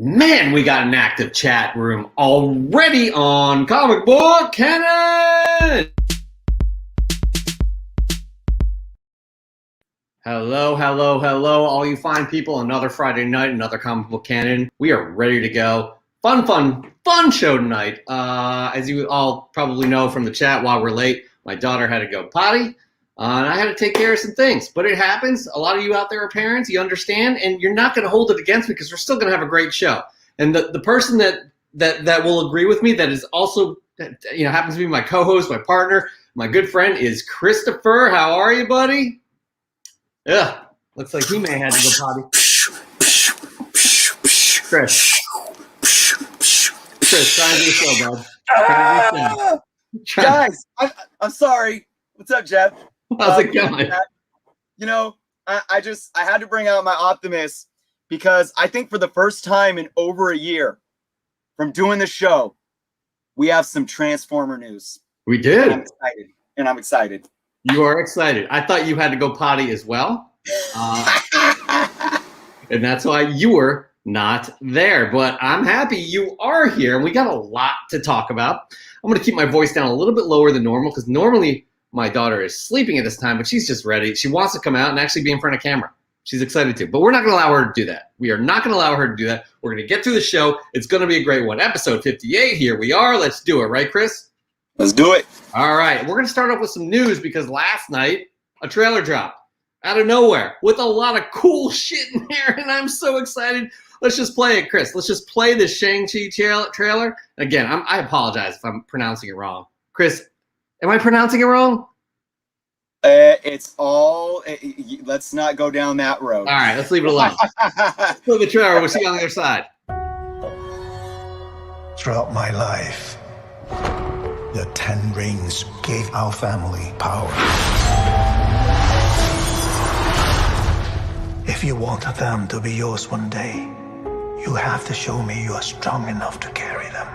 Man, we got an active chat room already on Comic Book Canon! Hello, all you fine people. Another Friday night, another Comic Book Canon. We are ready to go. Fun show tonight. As you all probably know from the chat, while we're late, my daughter had to go potty. And I had to take care of some things, but it happens. A lot of you out there are parents, you understand, and you're not going to hold it against me because we're still going to have a great show. And the person that will agree with me, that is also, happens to be my co-host, my partner, my good friend, is Christopher. How are you, buddy? Yeah, looks like he may have had to go potty. Chris, try and do the show, bud. Guys, I'm sorry. What's up, Jeff? How's it going? I had to bring out my optimist because I think for the first time in over a year from doing the show, we have some Transformer news. We did. I'm excited. You are excited. I thought you had to go potty as well. And that's why you were not there. But I'm happy you are here. And we got a lot to talk about. I'm going to keep my voice down a little bit lower than normal because normally my daughter is sleeping at this time, but she's just ready. She wants to come out and actually be in front of camera. She's excited to, but we're not going to allow her to do that. We are not going to allow her to do that. We're going to get through the show. It's going to be a great one. Episode 58, here we are. Let's do it. Right, Chris? Let's do it. All right. We're going to start off with some news because last night, a trailer dropped out of nowhere with a lot of cool shit in there, and I'm so excited. Let's just play it, Chris. Let's just play the Shang-Chi trailer. Again, I apologize if I'm pronouncing it wrong. Chris, am I pronouncing it wrong? It's all. Let's not go down that road. All right, let's leave it alone. Play the trailer. We'll see you on the other side. Throughout my life, the 10 rings gave our family power. If you want them to be yours one day, you have to show me you are strong enough to carry them.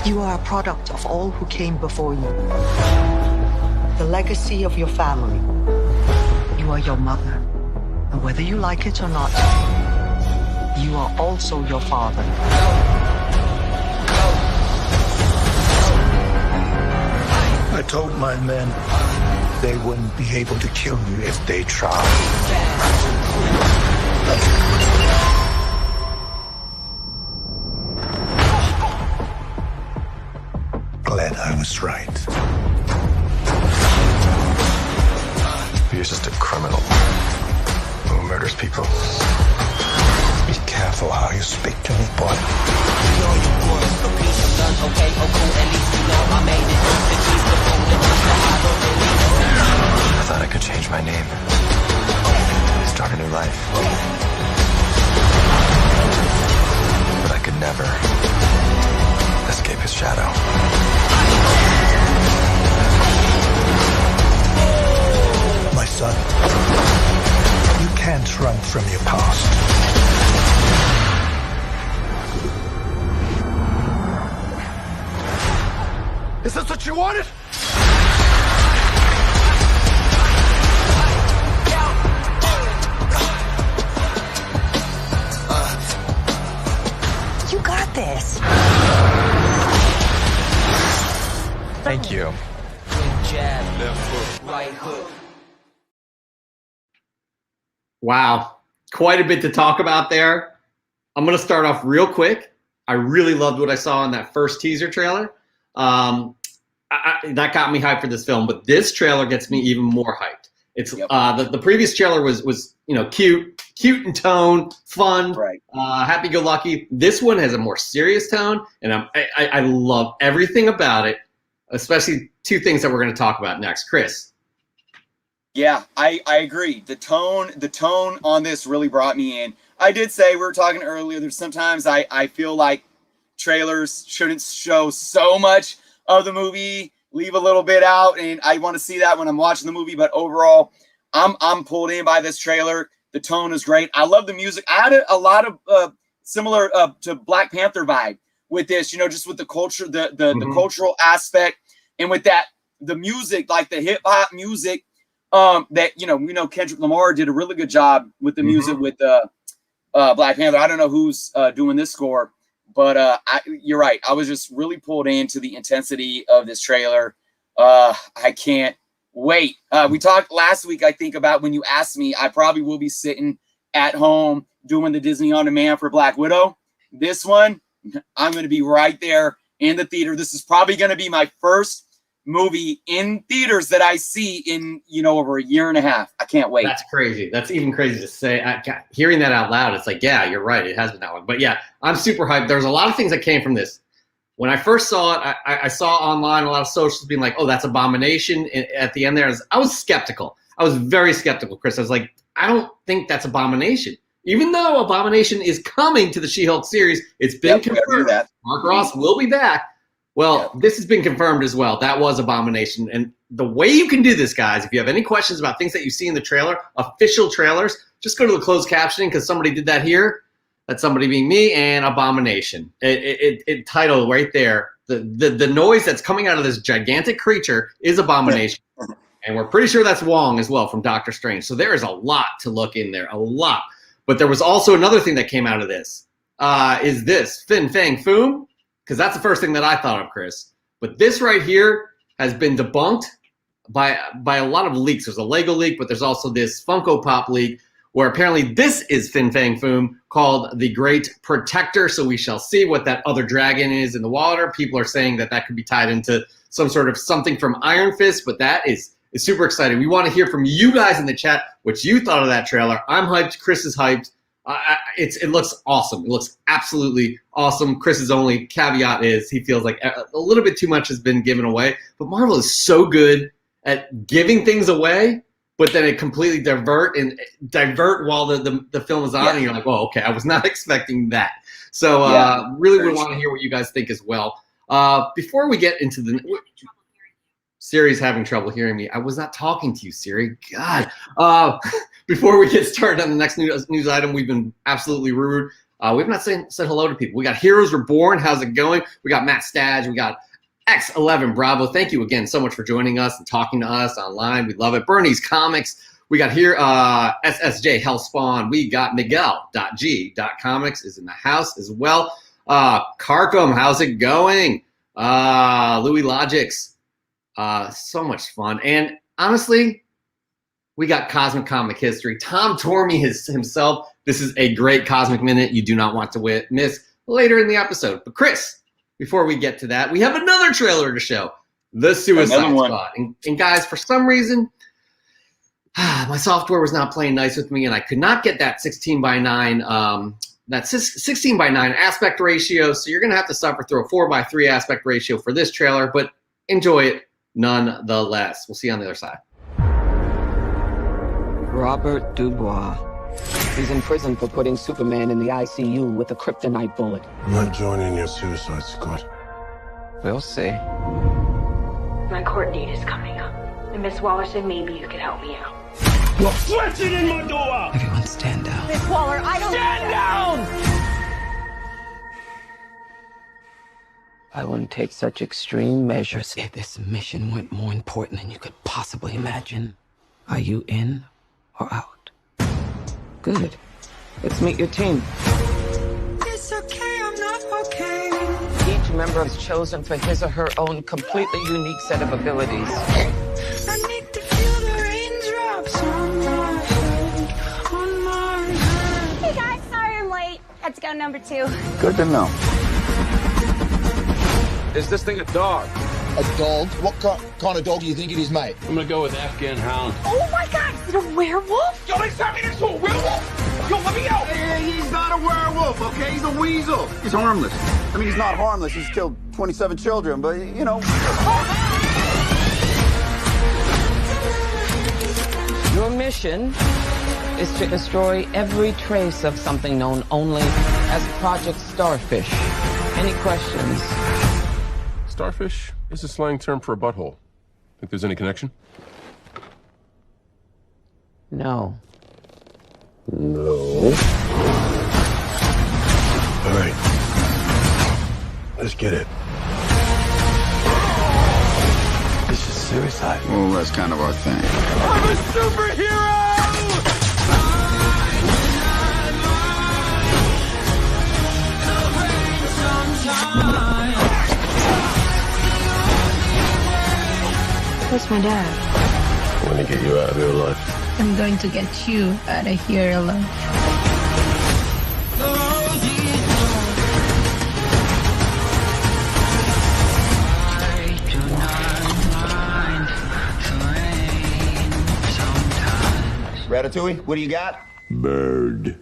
You are a product of all who came before you. The legacy of your family. You are your mother. And whether you like it or not, you are also your father. I told my men they wouldn't be able to kill you if they tried. Glad I was right. You're just a criminal who murders people. Be careful how you speak to me, boy. I thought I could change my name. Start a new life. But I could never escape his shadow. My son, you can't run from your past. Is this what you wanted? You got this. Thank you. Wow, quite a bit to talk about there. I'm going to start off real quick. I really loved what I saw in that first teaser trailer. That got me hyped for this film, but this trailer gets me even more hyped. It's the previous trailer was cute in tone, fun, Right. Happy-go-lucky. This one has a more serious tone, and I love everything about it, especially two things that we're going to talk about next. Chris. Yeah, I agree. The tone on this really brought me in. I did say, we were talking earlier, there's sometimes I feel like trailers shouldn't show so much of the movie, leave a little bit out, and I want to see that when I'm watching the movie. But overall, I'm pulled in by this trailer. The tone is great. I love the music. I had a lot of similar to Black Panther vibe with this, just with the culture, the cultural aspect, and with that the music, like the hip hop music, that we know Kendrick Lamar did a really good job with the music with Black Panther. I don't know who's doing this score, but you're right. I was just really pulled into the intensity of this trailer. I can't wait. We talked last week, I think, about when you asked me, I probably will be sitting at home doing the Disney On Demand for Black Widow. This one, I'm going to be right there in the theater. This is probably going to be my first movie in theaters that I see in, over a year and a half. I can't wait. That's crazy. That's even crazy to say. Hearing that out loud, it's like, yeah, you're right. It has been that one. But yeah, I'm super hyped. There's a lot of things that came from this. When I first saw it, I saw online a lot of socials being like, oh, that's Abomination. And at the end there, I was skeptical. I was very skeptical, Chris. I was like, I don't think that's Abomination. Even though Abomination is coming to the She-Hulk series, it's been confirmed. Mark Ross will be back. Well, this has been confirmed as well. That was Abomination. And the way you can do this, guys, if you have any questions about things that you see in the trailer, official trailers, just go to the closed captioning because somebody did that here. That's somebody being me, and Abomination. It title right there. The noise that's coming out of this gigantic creature is Abomination. And we're pretty sure that's Wong as well from Doctor Strange. So there is a lot to look in there, a lot. But there was also another thing that came out of this. Is this Fin Fang Foom? Because that's the first thing that I thought of, Chris. But this right here has been debunked by a lot of leaks. There's a Lego leak, but there's also this Funko Pop leak where apparently this is Fin Fang Foom called the Great Protector. So we shall see what that other dragon is in the water. People are saying that could be tied into some sort of something from Iron Fist, but that is super exciting. We want to hear from you guys in the chat what you thought of that trailer. I'm hyped. Chris is hyped. It looks awesome. It looks absolutely awesome. Chris's only caveat is he feels like a little bit too much has been given away. But Marvel is so good at giving things away, but then it completely divert while the film is on, and you're like, well, okay, I was not expecting that. So really would want to hear what you guys think as well. Before we get into the Siri's having trouble hearing me. I was not talking to you, Siri. God. Before we get started on the next news item, we've been absolutely rude. We've not said hello to people. We got Heroes Reborn. How's it going? We got Matt Stadge. We got X11 Bravo. Thank you again so much for joining us and talking to us online. We love it. Bernie's Comics. We got here SSJ Hellspawn. We got Miguel.g.comics is in the house as well. Carcom, how's it going? Louis Logics. So much fun. And honestly, we got Cosmic Comic History. Tom Tormey himself. This is a great Cosmic Minute you do not want to miss later in the episode. But Chris, before we get to that, we have another trailer to show. The Suicide Squad. And guys, for some reason, my software was not playing nice with me, and I could not get that 16:9 that 16:9 aspect ratio. So you're going to have to suffer through a 4:3 aspect ratio for this trailer, but enjoy it nonetheless. We'll see you on the other side. Robert Dubois. He's in prison for putting Superman in the ICU with a kryptonite bullet. I'm not joining your Suicide Squad. We'll see. My court date is coming up. And Miss Waller said maybe you could help me out. You're flashing in my door! Everyone stand down. Miss Waller, I don't... Stand down! I wouldn't take such extreme measures if this mission went more important than you could possibly imagine. Are you in or out? Good. Let's meet your team. It's okay, I'm not okay. Each member is chosen for his or her own completely unique set of abilities. I need to feel the raindrops on my head, on my head. Hey guys, sorry I'm late. Had to go number 2. Good to know. Is this thing a dog? A dog? What kind of dog do you think it is, mate? I'm gonna go with Afghan Hound. Oh my god, is it a werewolf? Yo, they turned me into a werewolf! Yo, let me out! Hey, he's not a werewolf, okay? He's a weasel. He's harmless. I mean, he's not harmless. He's killed 27 children, but, you know. Your mission is to destroy every trace of something known only as Project Starfish. Any questions? Starfish is a slang term for a butthole. Think there's any connection? No. No. All right. Let's get it. It's just suicide. Well, that's kind of our thing. I'm a superhero! Where's my dad? I want to get you out of here alive. I'm going to get you out of here alive. Ratatouille, what do you got? Bird.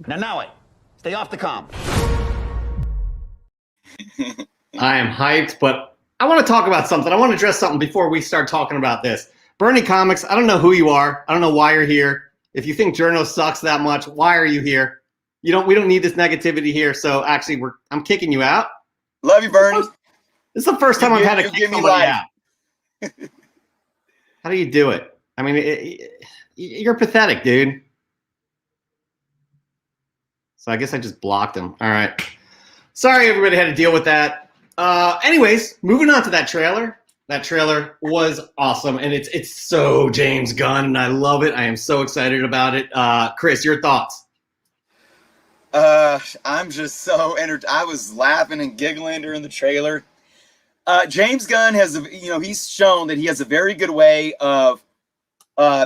Now it. Stay off the comm. I am hyped, but I want to talk about something. I want to address something before we start talking about this. Bernie Comics, I don't know who you are. I don't know why you're here. If you think journo sucks that much, why are you here? We don't need this negativity here. So actually, I'm kicking you out. Love you, Bernie. This is the first time I've had to kick somebody out. life. How do you do it? I mean, you're pathetic, dude. So I guess I just blocked him. All right. Sorry, everybody had to deal with that. Anyways, moving on to that trailer. That trailer was awesome, and it's so James Gunn, and I love it. I am so excited about it. Chris, your thoughts? I'm just so I was laughing and giggling during the trailer. James Gunn has, he's shown that he has a very good way of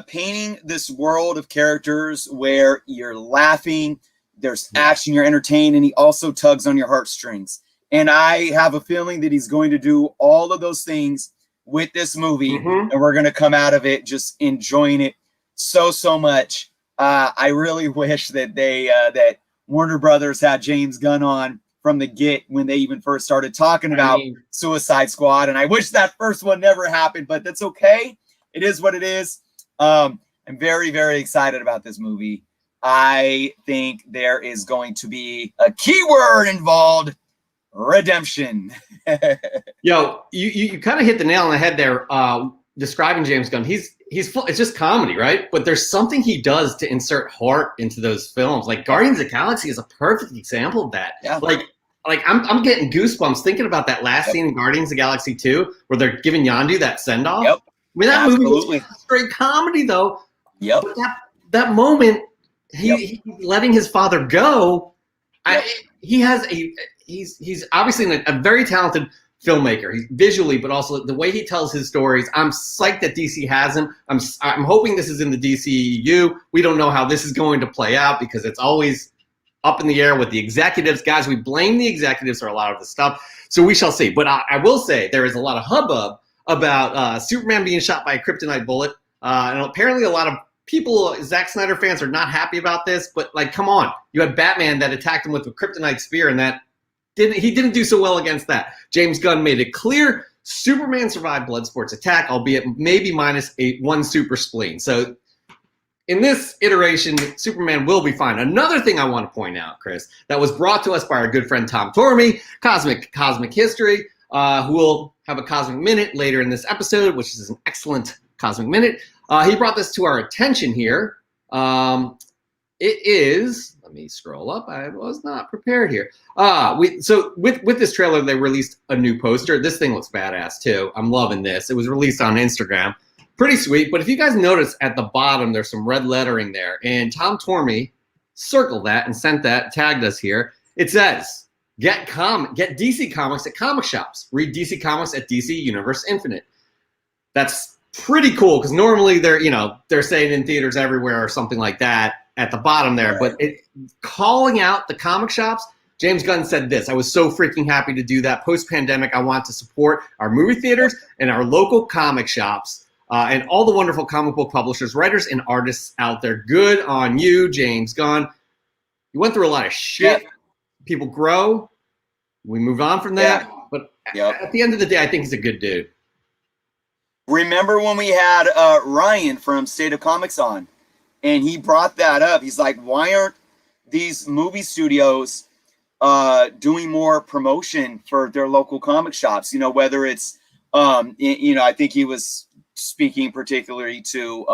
painting this world of characters where you're laughing, there's action, you're entertained, and he also tugs on your heartstrings. And I have a feeling that he's going to do all of those things with this movie, and we're going to come out of it just enjoying it so much. I really wish that that Warner Brothers had James Gunn on from the get when they even first started talking about Suicide Squad, and I wish that first one never happened, but that's okay. It is what it is. I'm very, very excited about this movie. I think there is going to be a keyword involved: redemption. Yo, you kind of hit the nail on the head there. Describing James Gunn, he's full, it's just comedy, right? But there's something he does to insert heart into those films. Like Guardians of the Galaxy is a perfect example of that. Yeah. Like I'm getting goosebumps thinking about that last scene in Guardians of the Galaxy 2 where they're giving Yondu that send off. Yep. I mean, that movie was straight comedy, though. Yep. But that moment, he letting his father go. Yep. He's obviously a very talented filmmaker. He's visually, but also the way he tells his stories. I'm psyched that DC has him. I'm hoping this is in the DCEU. We don't know how this is going to play out because it's always up in the air with the executives. Guys, we blame the executives for a lot of the stuff. So we shall see. But I will say there is a lot of hubbub about Superman being shot by a kryptonite bullet. And apparently a lot of people, Zack Snyder fans, are not happy about this. But, like, come on. You had Batman that attacked him with a kryptonite spear, and he didn't do so well against that. James Gunn made it clear Superman survived Bloodsport's attack, albeit maybe minus one super spleen. So in this iteration, Superman will be fine. Another thing I want to point out, Chris, that was brought to us by our good friend Tom Tormey, Cosmic History, who will have a Cosmic Minute later in this episode, which is an excellent Cosmic Minute. He brought this to our attention here. It is, let me scroll up. I was not prepared here. So with this trailer, they released a new poster. This thing looks badass too. I'm loving this. It was released on Instagram. Pretty sweet. But if you guys notice at the bottom, there's some red lettering there. And Tom Tormey circled that and tagged us here. It says, get DC Comics at comic shops. Read DC Comics at DC Universe Infinite. That's pretty cool because normally they're saying in theaters everywhere or something like that at the bottom there. But calling out the comic shops, James Gunn said this: I was so freaking happy to do that. Post-pandemic, I want to support our movie theaters and our local comic shops and all the wonderful comic book publishers, writers, and artists out there. Good on you, James Gunn. You went through a lot of shit. Yep. People grow. We move on from that. Yep. But at the end of the day, I think he's a good dude. Remember when we had Ryan from State of Comics on, and he brought that up. He's like, why aren't these movie studios doing more promotion for their local comic shops? Whether it's, I think he was speaking particularly to,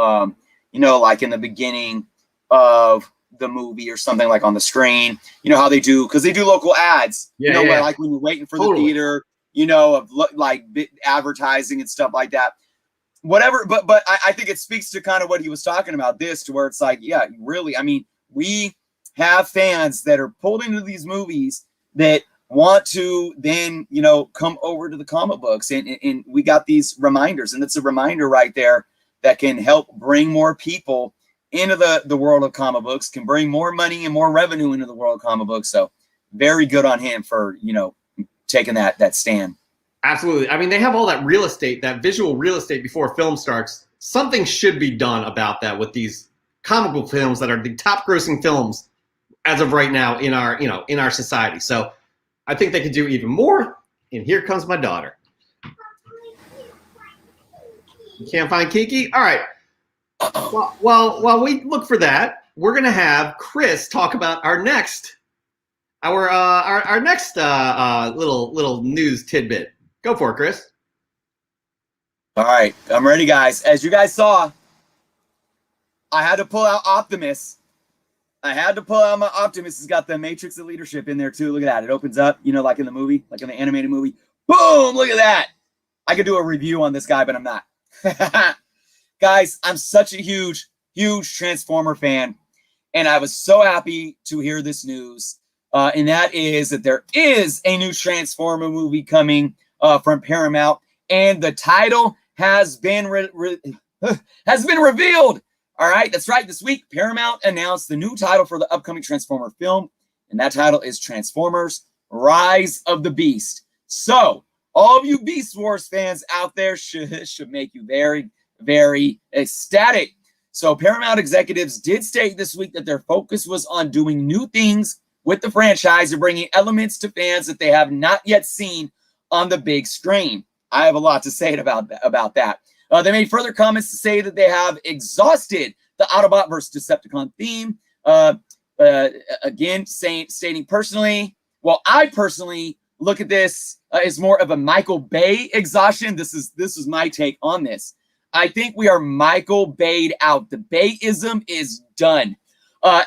like in the beginning of the movie or something, like on the screen, how they do, because they do local ads, like when you're waiting for the theater, you know, of like advertising and stuff like that. Whatever, but I think it speaks to kind of what he was talking about this, to where it's like, yeah, really, I mean, we have fans that are pulled into these movies that want to then, you know, come over to the comic books, and we got these reminders, and it's a reminder right there that can help bring more people into the world of comic books, can bring more money and more revenue into the world of comic books. So very good on him for, you know, taking that stand. Absolutely. I mean, they have all that real estate, that visual real estate before film starts. Something should be done about that with these comic book films that are the top grossing films as of right now in our, you know, in our society. So I think they could do even more. And here comes my daughter. You can't find Kiki? All right. Well, while we look for that, we're going to have Chris talk about our next little news tidbit. Go for it, Chris. All right, I'm ready, guys. As you guys saw, I had to pull out Optimus. I had to pull out my Optimus. It's got the Matrix of Leadership in there, too. Look at that. It opens up, you know, like in the movie, like in the animated movie. Boom! Look at that. I could do a review on this guy, but I'm not. Guys, I'm such a huge Transformer fan, and I was so happy to hear this news. And that is that there is a new Transformer movie coming from Paramount, and the title has been revealed. All right, that's right. This week, Paramount announced the new title for the upcoming Transformer film, and that title is Transformers: Rise of the Beast. So, all of you Beast Wars fans out there should make you very, very ecstatic. So, Paramount executives did state this week that their focus was on doing new things with the franchise and bringing elements to fans that they have not yet seen on the big screen. I have a lot to say about that. They made further comments to say that they have exhausted the Autobot versus Decepticon theme. Again, stating personally, well, I personally look at this as more of a Michael Bay exhaustion. This is my take on this. I think we are Michael Bay'd out. The Bayism is done.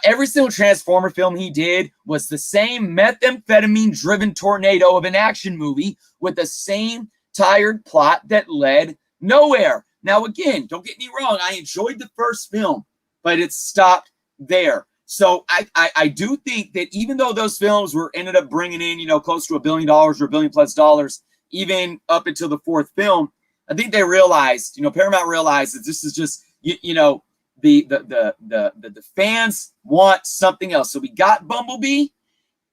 Every single Transformer film he did was the same methamphetamine-driven tornado of an action movie with the same tired plot that led nowhere. Now, again, don't get me wrong. I enjoyed the first film, but it stopped there. So I do think that even though those films ended up bringing in, you know, close to $1 billion or $1 billion plus, even up until the fourth film, I think they realized, you know, Paramount realized that this is just, you know, the fans want something else. So we got Bumblebee,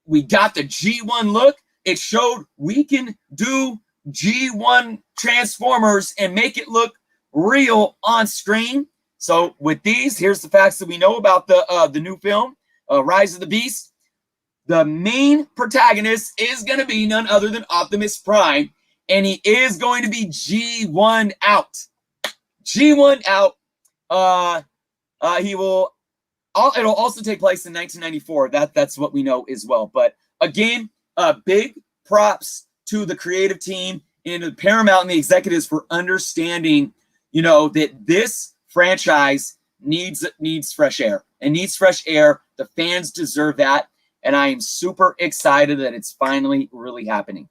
we got the G1 look. It showed we can do G1 Transformers and make it look real on screen. So with these, here's the facts that we know about the new film, Rise of the Beast. The main protagonist is going to be none other than Optimus Prime, and he is going to be G1 out. G1 out. It'll also take place in 1994. That's what we know as well. But again, big props to the creative team and the Paramount and the executives for understanding, you know, that this franchise needs fresh air. It needs fresh air. The fans deserve that. And I am super excited that it's finally really happening.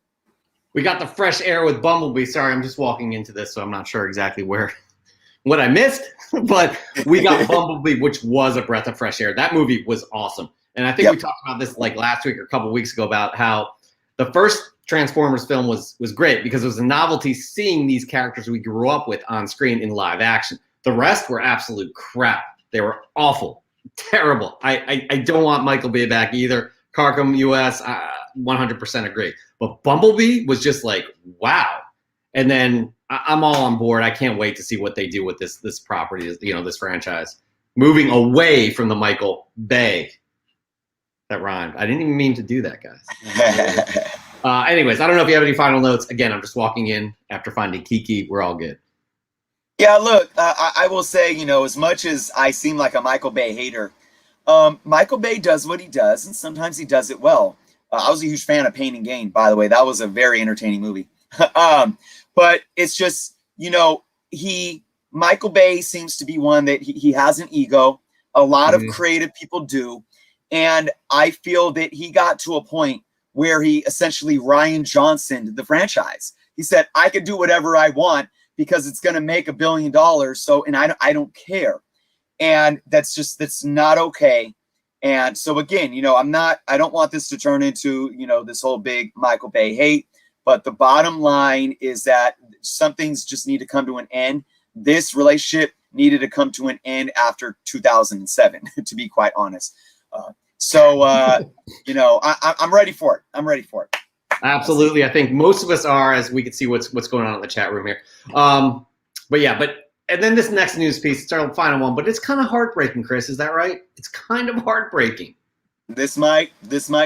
We got the fresh air with Bumblebee. Sorry, I'm just walking into this, so I'm not sure exactly what I missed, but we got Bumblebee, which was a breath of fresh air. That movie was awesome. And I think we talked about this like last week or a couple of weeks ago about how the first Transformers film was great because it was a novelty seeing these characters we grew up with on screen in live action. The rest were absolute crap. They were awful, terrible. I don't want Michael Bay back either. Carcom US, 100% agree. But Bumblebee was just like, wow. And then I'm all on board. I can't wait to see what they do with this property, you know, this franchise. Moving away from the Michael Bay. That rhymed. I didn't even mean to do that, guys. Anyways, I don't know if you have any final notes. Again, I'm just walking in after finding Kiki. We're all good. Yeah, look, I will say, you know, as much as I seem like a Michael Bay hater, Michael Bay does what he does, and sometimes he does it well. I was a huge fan of Pain and Gain, by the way. That was a very entertaining movie. But it's just, you know, Michael Bay seems to be one that he has an ego. A lot of creative people do. And I feel that he got to a point where he essentially Ryan Johnsoned the franchise. He said, I could do whatever I want because it's going to make $1 billion. So, and I don't care. And that's not okay. And so again, I don't want this to turn into, this whole big Michael Bay hate, but the bottom line is that some things just need to come to an end. This relationship needed to come to an end after 2007, to be quite honest. I'm ready for it. I'm ready for it. Absolutely. I think most of us are, as we can see what's going on in the chat room here. And then this next news piece, it's our final one, but it's kind of heartbreaking, Chris. Is that right? It's kind of heartbreaking. This might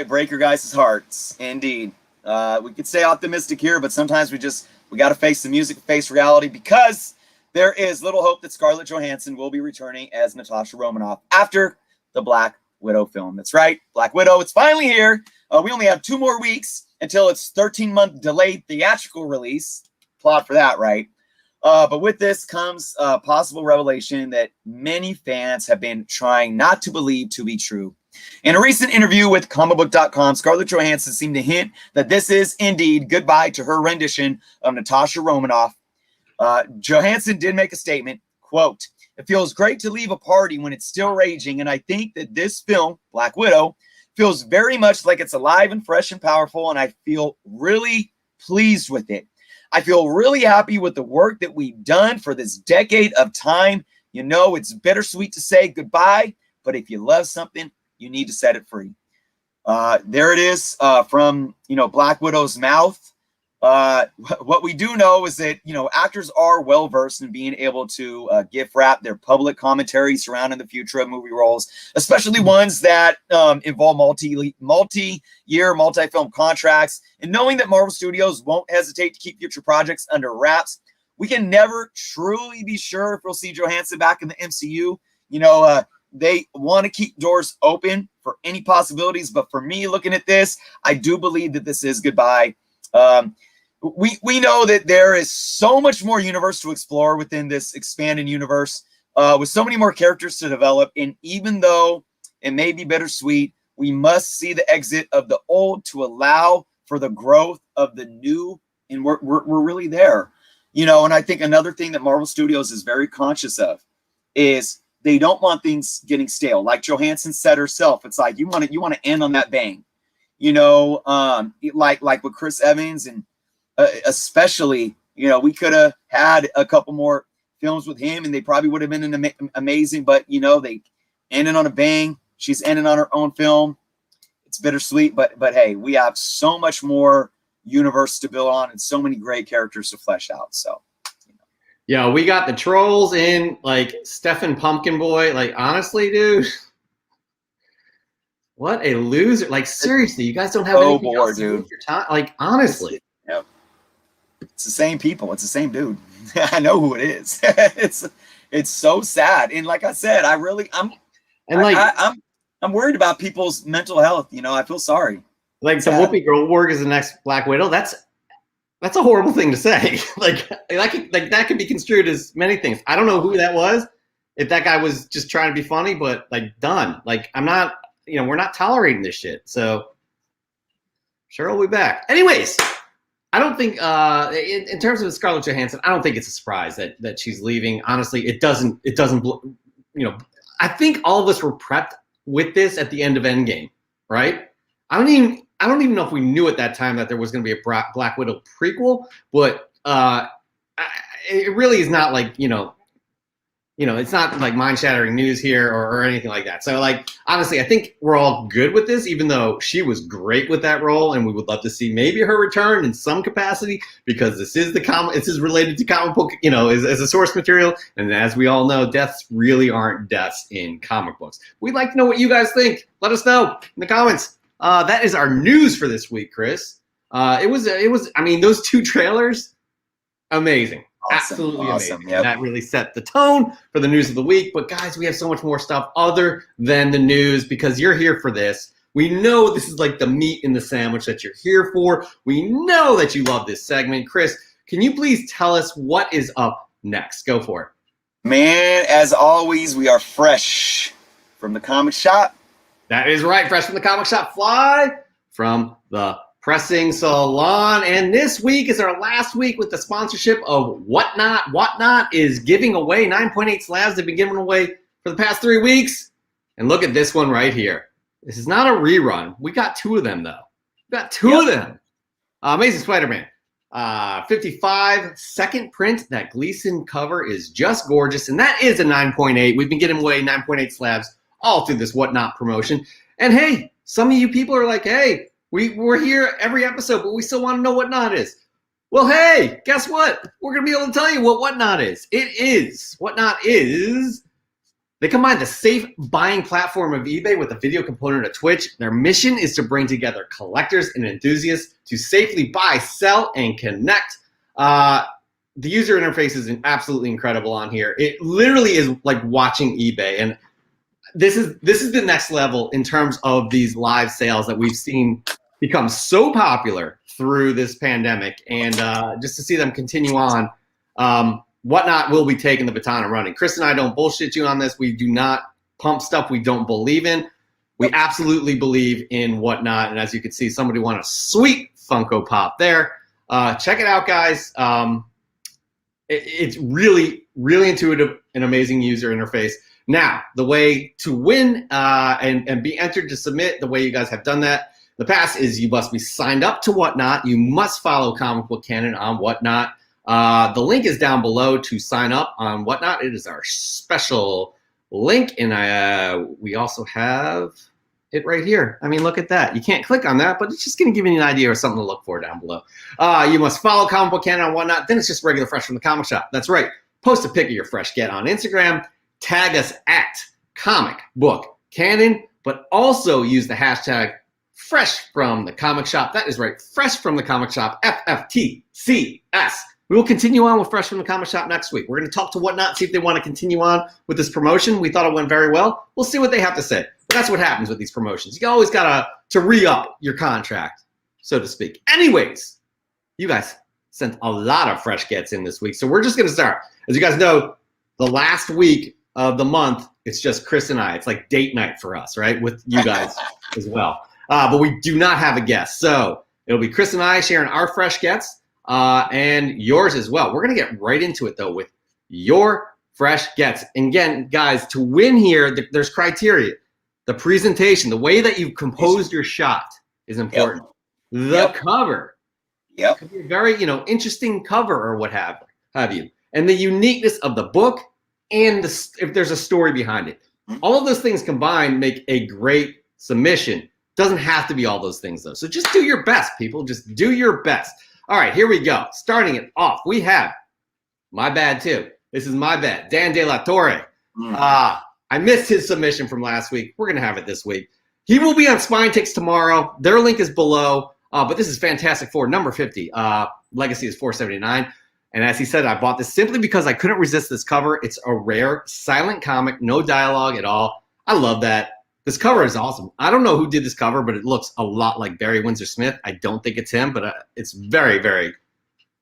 break your guys' hearts. Indeed. We could stay optimistic here, but sometimes we got to face the music, face reality, because there is little hope that Scarlett Johansson will be returning as Natasha Romanoff after the Black Widow film. That's right. Black Widow. It's finally here. We only have 2 more weeks until its 13-month delayed theatrical release. Applaud for that, right? But with this comes a possible revelation that many fans have been trying not to believe to be true. In a recent interview with comicbook.com, Scarlett Johansson seemed to hint that this is indeed goodbye to her rendition of Natasha Romanoff. Johansson did make a statement, quote, "It feels great to leave a party when it's still raging, and I think that this film, Black Widow, feels very much like it's alive and fresh and powerful, and I feel really pleased with it. I feel really happy with the work that we've done for this decade of time. It's bittersweet to say goodbye, but if you love something, you need to set it free." There it is from, Black Widow's mouth. What we do know is that, actors are well-versed in being able to gift wrap their public commentary surrounding the future of movie roles, especially ones that involve multi-year, multi-film contracts. And knowing that Marvel Studios won't hesitate to keep future projects under wraps, we can never truly be sure if we'll see Johansson back in the MCU. They want to keep doors open for any possibilities. But for me, looking at this, I do believe that this is goodbye. We know that there is so much more universe to explore within this expanded universe, with so many more characters to develop. And even though it may be bittersweet, we must see the exit of the old to allow for the growth of the new. And we're really there, and I think another thing that Marvel Studios is very conscious of is they don't want things getting stale. Like Johansson said herself, it's like, you want to end on that bang, like with Chris Evans, and especially, we could have had a couple more films with him and they probably would have been amazing, but they ended on a bang. She's ending on her own film. It's bittersweet, but hey, we have so much more universe to build on and so many great characters to flesh out. So yeah, we got the trolls in, like Stephen Pumpkin Boy. Like, honestly, dude, what a loser! Like, seriously, you guys don't have anything else to do with your time. Like, honestly, yep. It's the same people. It's the same dude. I know who it is. It's so sad. And like I said, I'm worried about people's mental health. I feel sorry. Like, the Whoopi Goldberg is the next Black Widow. That's a horrible thing to say. that could be construed as many things. I don't know who that was. If that guy was just trying to be funny, but done. I'm not. We're not tolerating this shit. So sure, we'll be back. Anyways, I don't think in terms of Scarlett Johansson, I don't think it's a surprise that she's leaving. Honestly, it doesn't. I think all of us were prepped with this at the end of Endgame, right? I don't even know if we knew at that time that there was going to be a Black Widow prequel, but it really is not it's not like mind-shattering news here or anything like that. So honestly, I think we're all good with this, even though she was great with that role, and we would love to see maybe her return in some capacity, because this is related to comic book, as a source material. And as we all know, deaths really aren't deaths in comic books. We'd like to know what you guys think. Let us know in the comments. That is our news for this week, Chris. It was. I mean, those 2 trailers, amazing. Absolutely amazing. Yep. That really set the tone for the news of the week. But guys, we have so much more stuff other than the news, because you're here for this. We know this is like the meat in the sandwich that you're here for. We know that you love this segment. Chris, can you please tell us what is up next? Go for it. Man, as always, we are fresh from the comic shop. That is right. Fresh from the comic shop. Fly from the Pressing Salon. And this week is our last week with the sponsorship of Whatnot. Whatnot is giving away 9.8 slabs. They've been giving away for the past 3 weeks. And look at this one right here. This is not a rerun. We got 2 of them, though. We got 2 of them. Amazing Spider-Man. 55 second print. That Gleason cover is just gorgeous. And that is a 9.8. We've been giving away 9.8 slabs all through this Whatnot promotion. And hey, some of you people are like, hey, we're here every episode, but we still want to know what Whatnot is. Well, hey, guess what? We're going to be able to tell you what Whatnot is. Whatnot is, they combine the safe buying platform of eBay with the video component of Twitch. Their mission is to bring together collectors and enthusiasts to safely buy, sell, and connect. The user interface is absolutely incredible on here. It literally is like watching eBay. And this is the next level in terms of these live sales that we've seen become so popular through this pandemic, and just to see them continue on, Whatnot will be taking the baton and running. Chris and I don't bullshit you on this. We do not pump stuff we don't believe in. We absolutely believe in Whatnot, and as you can see, somebody won a sweet Funko Pop there. Check it out, guys. It's really, really intuitive and amazing user interface. Now, the way to win and be entered to submit, the way you guys have done that in the past is you must be signed up to Whatnot. You must follow Comic Book Canon on Whatnot. The link is down below to sign up on Whatnot. It is our special link, and we also have it right here. I mean, look at that. You can't click on that, but it's just going to give you an idea or something to look for down below. You must follow Comic Book Canon on Whatnot. Then it's just regular Fresh from the Comic Shop. That's right. Post a pic of your fresh get on Instagram. Tag us at Comic Book Canon, but also use the hashtag Fresh from the Comic Shop. That is right, Fresh from the Comic Shop, FFTCS. We will continue on with Fresh from the Comic Shop next week. We're going to talk to Whatnot, see if they want to continue on with this promotion. We thought it went very well. We'll see what they have to say. But that's what happens with these promotions. You always got to re-up your contract, so to speak. Anyways, you guys sent a lot of fresh gets in this week, so we're just going to start. As you guys know, the last week of the month, it's just Chris and I. It's like date night for us, right? With you guys as well. But we do not have a guest. So it'll be Chris and I sharing our fresh gets and yours as well. We're going to get right into it, though, with your fresh gets. And again, guys, to win here, there's criteria. The presentation, the way that you've composed your shot is important. The cover. Could be a very, interesting cover or what have you. And the uniqueness of the book and if there's a story behind it. All of those things combined make a great submission. Doesn't have to be all those things, though. So just do your best, people. Just do your best. All right, here we go. Starting it off, we have My Bad, too. This is My Bad. Dan De La Torre. I missed his submission from last week. We're going to have it this week. He will be on Spine Ticks tomorrow. Their link is below. But this is Fantastic Four, number 50. Legacy is $4.79. And as he said, I bought this simply because I couldn't resist this cover. It's a rare silent comic, no dialogue at all. I love that. This cover is awesome. I don't know who did this cover, but it looks a lot like Barry Windsor Smith. I don't think it's him, but it's very, very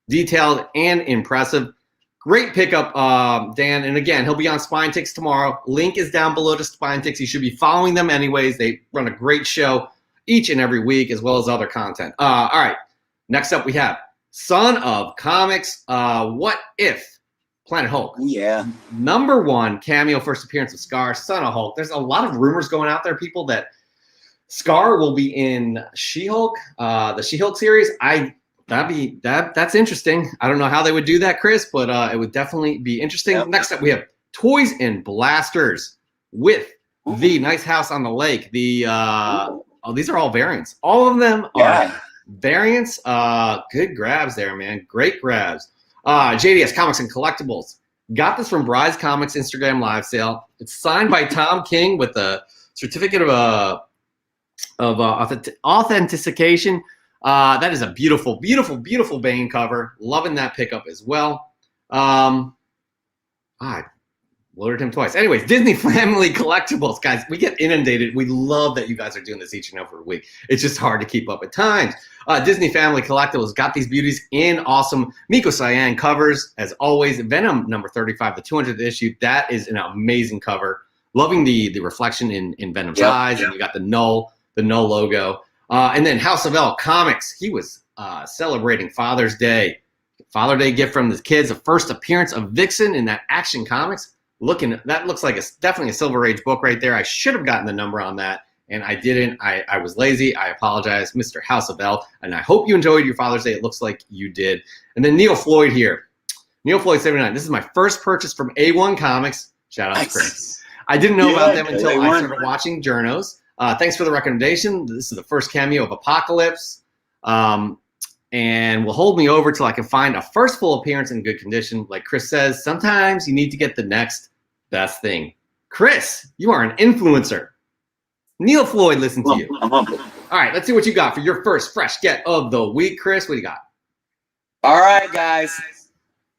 detailed and impressive. Great pickup, Dan. And again, he'll be on Spine Ticks tomorrow. Link is down below to Spine Ticks. You should be following them anyways. They run a great show each and every week, as well as other content. All right. Next up, we have Son of Comics. What If? Planet Hulk. Yeah. Number 1 cameo, first appearance of Scar, Son of Hulk. There's a lot of rumors going out there, people, that Scar will be in She-Hulk, the She-Hulk series. That's interesting. I don't know how they would do that, Chris, but it would definitely be interesting. Yep. Next up, we have Toys and Blasters with the Nice House on the Lake. The these are all variants. All of them are variants. Good grabs there, man. Great grabs. JDS Comics and Collectibles. Got this from Bry's Comics Instagram live sale. It's signed by Tom King with a certificate of authentication. That is a beautiful, beautiful, beautiful Bane cover. Loving that pickup as well. I loaded him twice. Anyways, Disney Family Collectibles. Guys, we get inundated. We love that you guys are doing this each and every week. It's just hard to keep up at times. Disney Family Collectibles got these beauties in awesome Miko Cyan covers. As always, Venom number 35, the 200th issue. That is an amazing cover. Loving the reflection in Venom's eyes. And you got the null logo. And then House of L Comics. He was celebrating Father's Day. Father's Day gift from the kids. The first appearance of Vixen in that Action Comics. That looks like definitely a Silver Age book right there. I should have gotten the number on that, and I didn't. I was lazy. I apologize, Mr. House of L. And I hope you enjoyed your Father's Day. It looks like you did. And then Neil Floyd here. Neil Floyd 79. This is my first purchase from A1 Comics. Shout out to Chris. I didn't know about them until I started watching Journos. Thanks for the recommendation. This is the first cameo of Apocalypse. And will hold me over till I can find a first full appearance in good condition. Like Chris says, sometimes you need to get the next best thing. Chris, you are an influencer. Neil Floyd, listen to you. All right, let's see what you got for your first fresh get of the week. Chris, what do you got? All right, guys.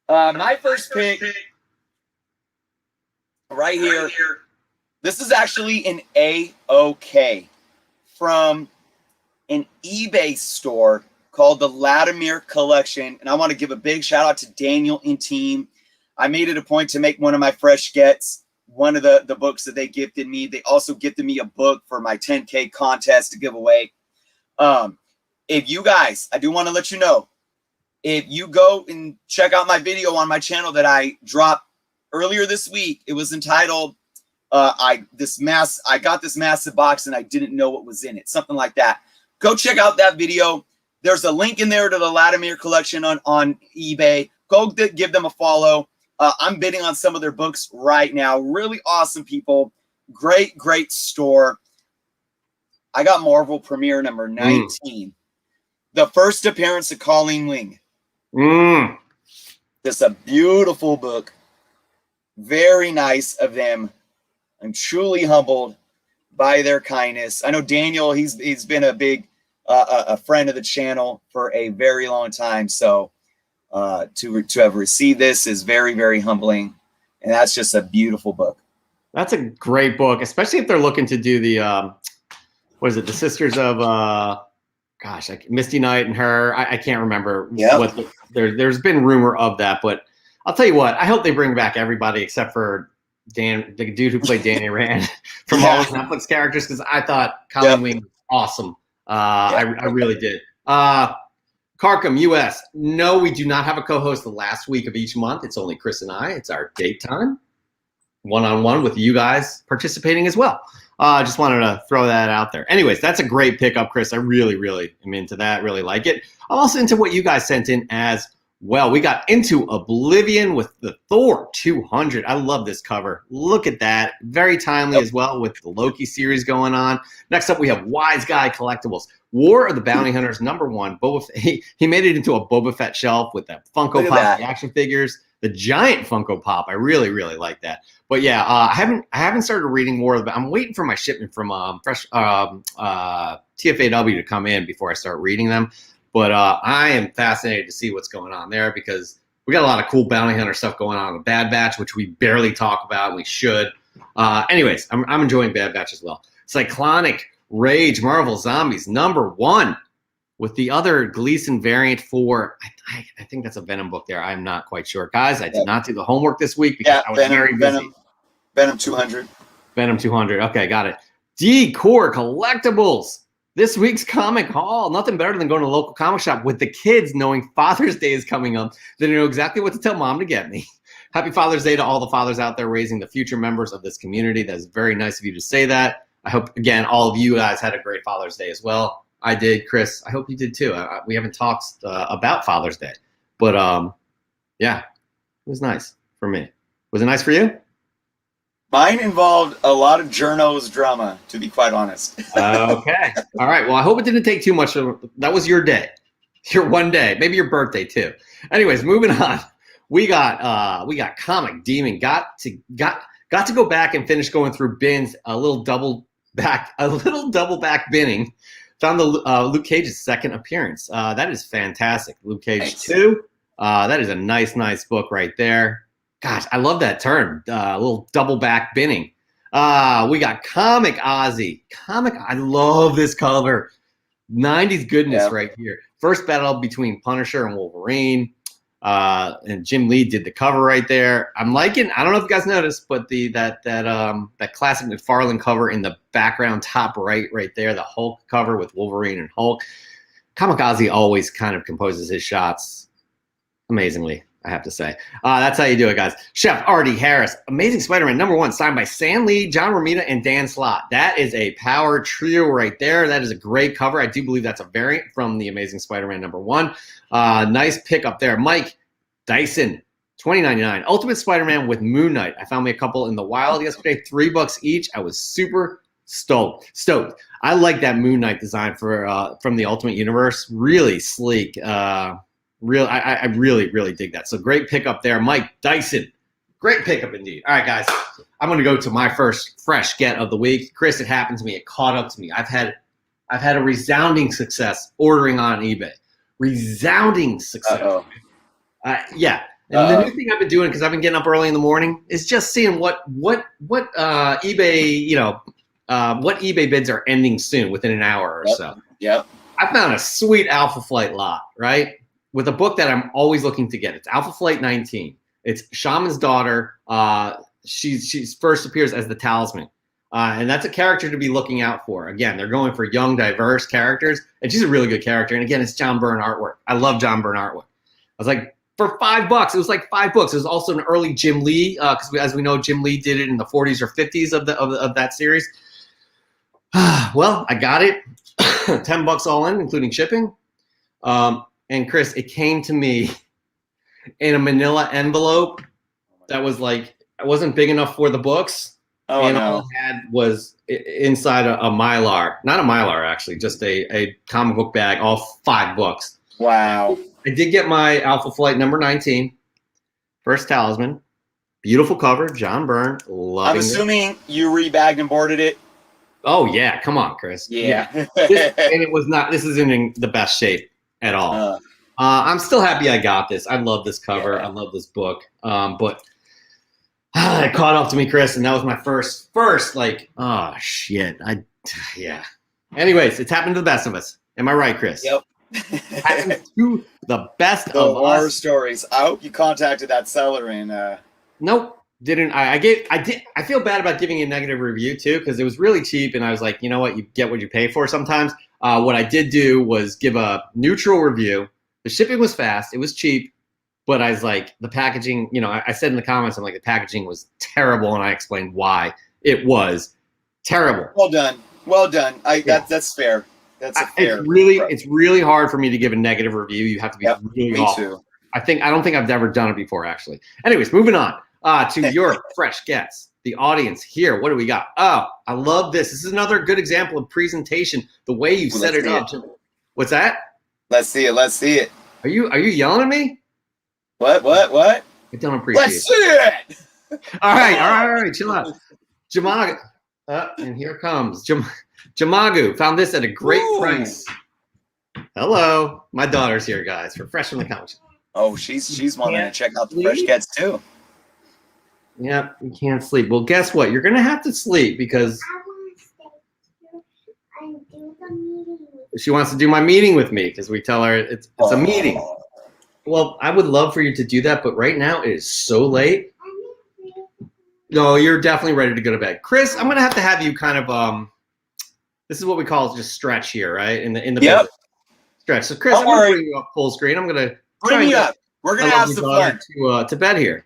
My first pick right here. This is actually an A-OK from an eBay store called the Latimer Collection. And I want to give a big shout out to Daniel and team. I made it a point to make one of my fresh gets one of the books that they gifted me. They also gifted me a book for my 10K contest to give away. If you guys, I do want to let you know, if you go and check out my video on my channel that I dropped earlier this week, it was entitled, I got this massive box and I didn't know what was in it. Something like that. Go check out that video. There's a link in there to the Latimer Collection on eBay. Go give them a follow. I'm bidding on some of their books right now. Really awesome people. Great, great store. I got Marvel Premiere number 19. The first appearance of Colleen Wing. Just a beautiful book. Very nice of them. I'm truly humbled by their kindness. I know Daniel, he's been a big a friend of the channel for a very long time. So to have received this is very, very humbling. And that's just a beautiful book. That's a great book, especially if they're looking to do the, what is it? The Sisters of, Misty Knight and her. I can't remember what there's been rumor of that, but I'll tell you what, I hope they bring back everybody except for Dan, the dude who played Danny Rand from all those Netflix characters. Cause I thought Colleen Wing was awesome. I really did. Carcom US. No, we do not have a co-host the last week of each month. It's only Chris and I. It's our date time, one-on-one with you guys participating as well. Just wanted to throw that out there. Anyways, that's a great pickup, Chris. I really, really am into that. Really like it. I'm also into what you guys sent in as well. We got Into Oblivion with the Thor 200. I love this cover. Look at that. Very timely as well with the Loki series going on. Next up, we have Wise Guy Collectibles. War of the Bounty Hunters #1. Boba Fett. He made it into a Boba Fett shelf with that Funko Pop, the action figures, the giant Funko Pop. I really, really like that. But yeah, I haven't started reading more of it. I'm waiting for my shipment from TFAW to come in before I start reading them. But I am fascinated to see what's going on there because we got a lot of cool bounty hunter stuff going on in the Bad Batch, which we barely talk about. We should. Anyways, I'm enjoying Bad Batch as well. Cyclonic Rage Marvel Zombies #1 with the other Gleason variant for, I think that's a Venom book there. I'm not quite sure. Guys, I did not do the homework this week because I was very busy. Venom 200. Venom 200. Okay, got it. D-Core Collectibles. This week's comic haul. Nothing better than going to a local comic shop with the kids knowing Father's Day is coming up. They know exactly what to tell mom to get me. Happy Father's Day to all the fathers out there raising the future members of this community. That is very nice of you to say that. I hope, again, all of you guys had a great Father's Day as well. I did, Chris. I hope you did too. We haven't talked about Father's Day. But, yeah, it was nice for me. Was it nice for you? Mine involved a lot of journos drama, to be quite honest. Okay. All right. Well, I hope it didn't take too much. That was your day. Your one day. Maybe your birthday, too. Anyways, moving on. We got Comic Demon. Got to go back and finish going through bins. A little double back binning. Found the Luke Cage's second appearance. That is fantastic. Luke Cage 2. That is a nice book right there. Gosh, I love that term. A little double back binning. We got Comic Ozzy. I love this cover. 90s goodness right here. First battle between Punisher and Wolverine. And Jim Lee did the cover right there. I'm liking. I don't know if you guys noticed, but that classic McFarlane cover in the background, top right there, the Hulk cover with Wolverine and Hulk. Kamikaze always kind of composes his shots amazingly, I have to say. That's how you do it, guys. Chef R.D. Harris, Amazing Spider-Man #1, signed by Stan Lee, John Romita, and Dan Slott. That is a power trio right there. That is a great cover. I do believe that's a variant from the Amazing Spider-Man #1. Nice pick up there. Mike Dyson, $20.99. Ultimate Spider-Man with Moon Knight. I found me a couple in the wild yesterday, $3 each. I was super stoked. I like that Moon Knight design from the Ultimate Universe. Really sleek. I really dig that. So great pickup there, Mike Dyson. Great pickup indeed. All right, guys, I'm going to go to my first fresh get of the week. Chris, it happened to me. It caught up to me. I've had a resounding success ordering on eBay. Resounding success. Yeah. And the new thing I've been doing, because I've been getting up early in the morning, is just seeing what eBay, what eBay bids are ending soon, within an hour or so. Yep. I found a sweet Alpha Flight lot, right? With a book that I'm always looking to get. It's Alpha Flight 19. It's Shaman's daughter. She first appears as the Talisman. And that's a character to be looking out for. Again, they're going for young, diverse characters. And she's a really good character. And again, it's John Byrne artwork. I love John Byrne artwork. I was like, for $5, it was like $5. It was also an early Jim Lee, because as we know, Jim Lee did it in the 40s or 50s of that series. Well, I got it. $10 all in, including shipping. And Chris, it came to me in a manila envelope that was like, it wasn't big enough for the books. All I had was inside a Mylar. Not a Mylar, actually, just a comic book bag, all 5 books. Wow. I did get my Alpha Flight number 19, first Talisman. Beautiful cover, John Byrne. I'm assuming you rebagged and boarded it. Oh, yeah. Come on, Chris. Yeah. And it was not, this isn't in the best shape at all. I'm still happy I got this. I love this cover. Yeah. I love this book. But it caught up to me, Chris, and that was my first like, oh, shit. Yeah. Anyways, it's happened to the best of us. Am I right, Chris? Yep. Happened to the best of our stories. I hope you contacted that seller and Nope, didn't. I feel bad about giving a negative review too, because it was really cheap, and I was like, you know what, you get what you pay for sometimes. What I did do was give a neutral review. The shipping was fast, it was cheap, but I was like, the packaging, I said in the comments, I'm like, the packaging was terrible, and I explained why it was terrible. Well done. That's fair. That's a fair. It's really hard for me to give a negative review. You have to be really awful. Too. I don't think I've ever done it before, actually. Anyways, moving on to your fresh gets. The audience here. What do we got? Oh, I love this. This is another good example of presentation. The way you set it up. What's that? Let's see it. Are you yelling at me? What? I don't appreciate it. Let's see it. All right. Chill out. Jamagu. And here comes Jamagu. Found this at a great price. Hello. My daughter's here, guys, for Fresh from the Couch. Oh, she's wanting to check out the fresh gets too. Yeah, you can't sleep. Well, guess what? You're gonna have to sleep because she wants to do my meeting with me, because we tell her it's a meeting. Well, I would love for you to do that, but right now it is so late. No, you're definitely ready to go to bed. Chris, I'm gonna have to have you kind of this is what we call just stretch here, right? In the bed. Stretch. So Chris, I'm gonna bring you up full screen. I'm gonna bring you up. We're gonna have some fun to bed here.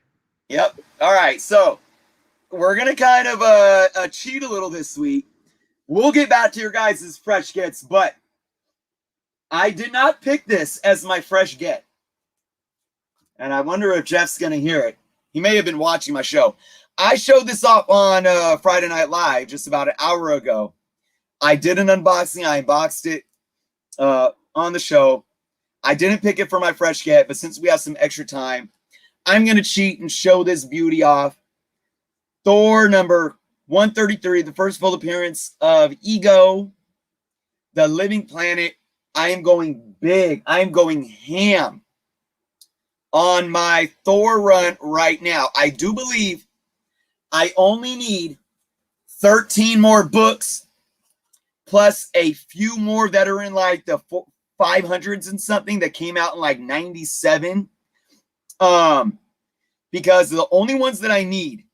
Yep. All right. So we're gonna kind of cheat a little this week. We'll get back to your guys' fresh gets, but I did not pick this as my fresh get. And I wonder if Jeff's gonna hear it. He may have been watching my show. I showed this off on Friday Night Live just about an hour ago. I did an unboxing. I unboxed it on the show. I didn't pick it for my fresh get, but since we have some extra time, I'm going to cheat and show this beauty off. Thor number 133, the first full appearance of Ego, the Living Planet. I am going big. I am going ham on my Thor run right now. I do believe I only need 13 more books plus a few more that are in like the 500s and something that came out in like 97. Because the only ones that I need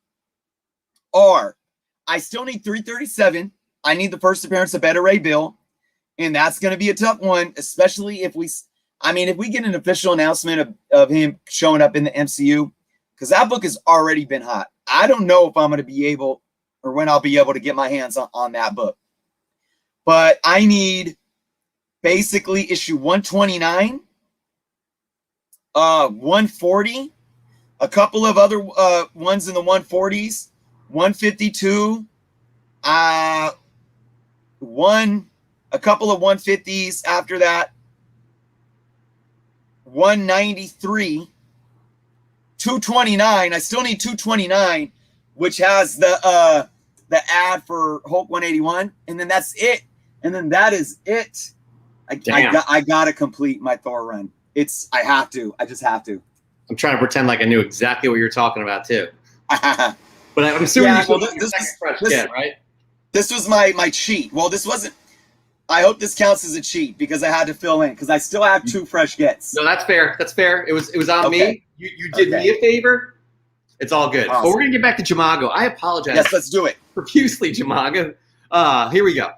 are, I still need 337. I need the first appearance of Beta Ray Bill, and that's going to be a tough one, especially if we get an official announcement of him showing up in the MCU, because that book has already been hot. I don't know if I'm going to be able, or when I'll be able to get my hands on that book. But I need basically issue 129, 140, a couple of other ones in the 140s, 152, a couple of 150s after that, 193, 229. I still need 229, which has the ad for Hulk 181, and then that's it. And then that is it. I gotta complete my Thor run. I have to. I just have to. I'm trying to pretend like I knew exactly what you're talking about too. But I'm assuming right? This was my cheat. Well, this wasn't. I hope this counts as a cheat because I had to fill in because I still have 2 fresh gets. No, that's fair. That's fair. It was on me. You did me a favor. It's all good. Awesome. But we're gonna get back to Jamago. I apologize. Yes, let's do it. Profusely, Jamago. Here we go.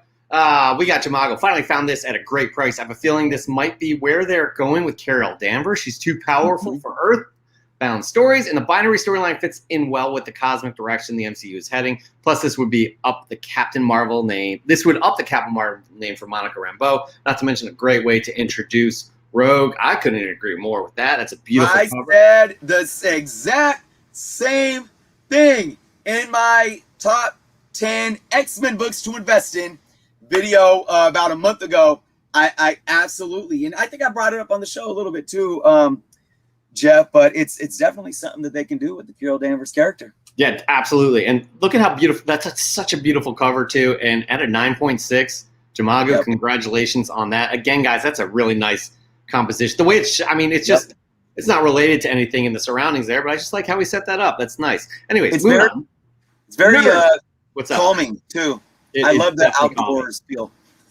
We got Jamago. Finally found this at a great price. I have a feeling this might be where they're going with Carol Danvers. She's too powerful for Earth-bound stories, and the binary storyline fits in well with the cosmic direction the MCU is heading. Plus, this would be up the Captain Marvel name. This would up the Captain Marvel name for Monica Rambeau. Not to mention a great way to introduce Rogue. I couldn't agree more with that. That's a beautiful cover. I said the exact same thing in my top 10 X-Men books to invest in video about a month ago. I absolutely, and I think I brought it up on the show a little bit too, Jeff, but it's definitely something that they can do with the Carol Danvers character. Yeah, absolutely. And look at how beautiful, that's such a beautiful cover too. And at a 9.6, Jamago, congratulations on that. Again, guys, that's a really nice composition. The way it's just, it's not related to anything in the surroundings there, but I just like how we set that up. That's nice. Anyways, it's very what's up? Calming too. I love that outdoors feel.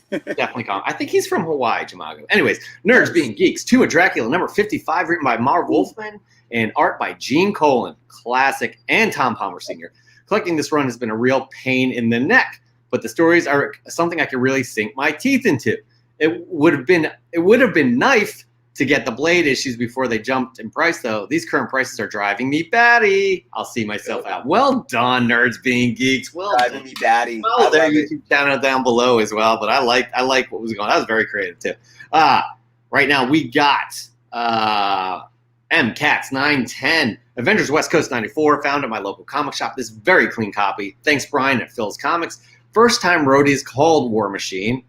Definitely calm. I think he's from Hawaii, Jamago. Anyways, Nerds Being Geeks, Tomb of Dracula, number 55, written by Marv Wolfman and art by Gene Colan, classic, and Tom Palmer Sr. Collecting this run has been a real pain in the neck, but the stories are something I could really sink my teeth into. It would have been nice to get the Blade issues before they jumped in price, though. These current prices are driving me batty. I'll see myself out. Well done, Nerds Being Geeks. Well driving me batty. Well, there YouTube channel down below as well. But I like what was going on. That was very creative too. Right now we got MCats 910 Avengers West Coast 94, found at my local comic shop. This very clean copy. Thanks, Brian at Phil's Comics. First time roadies called War Machine.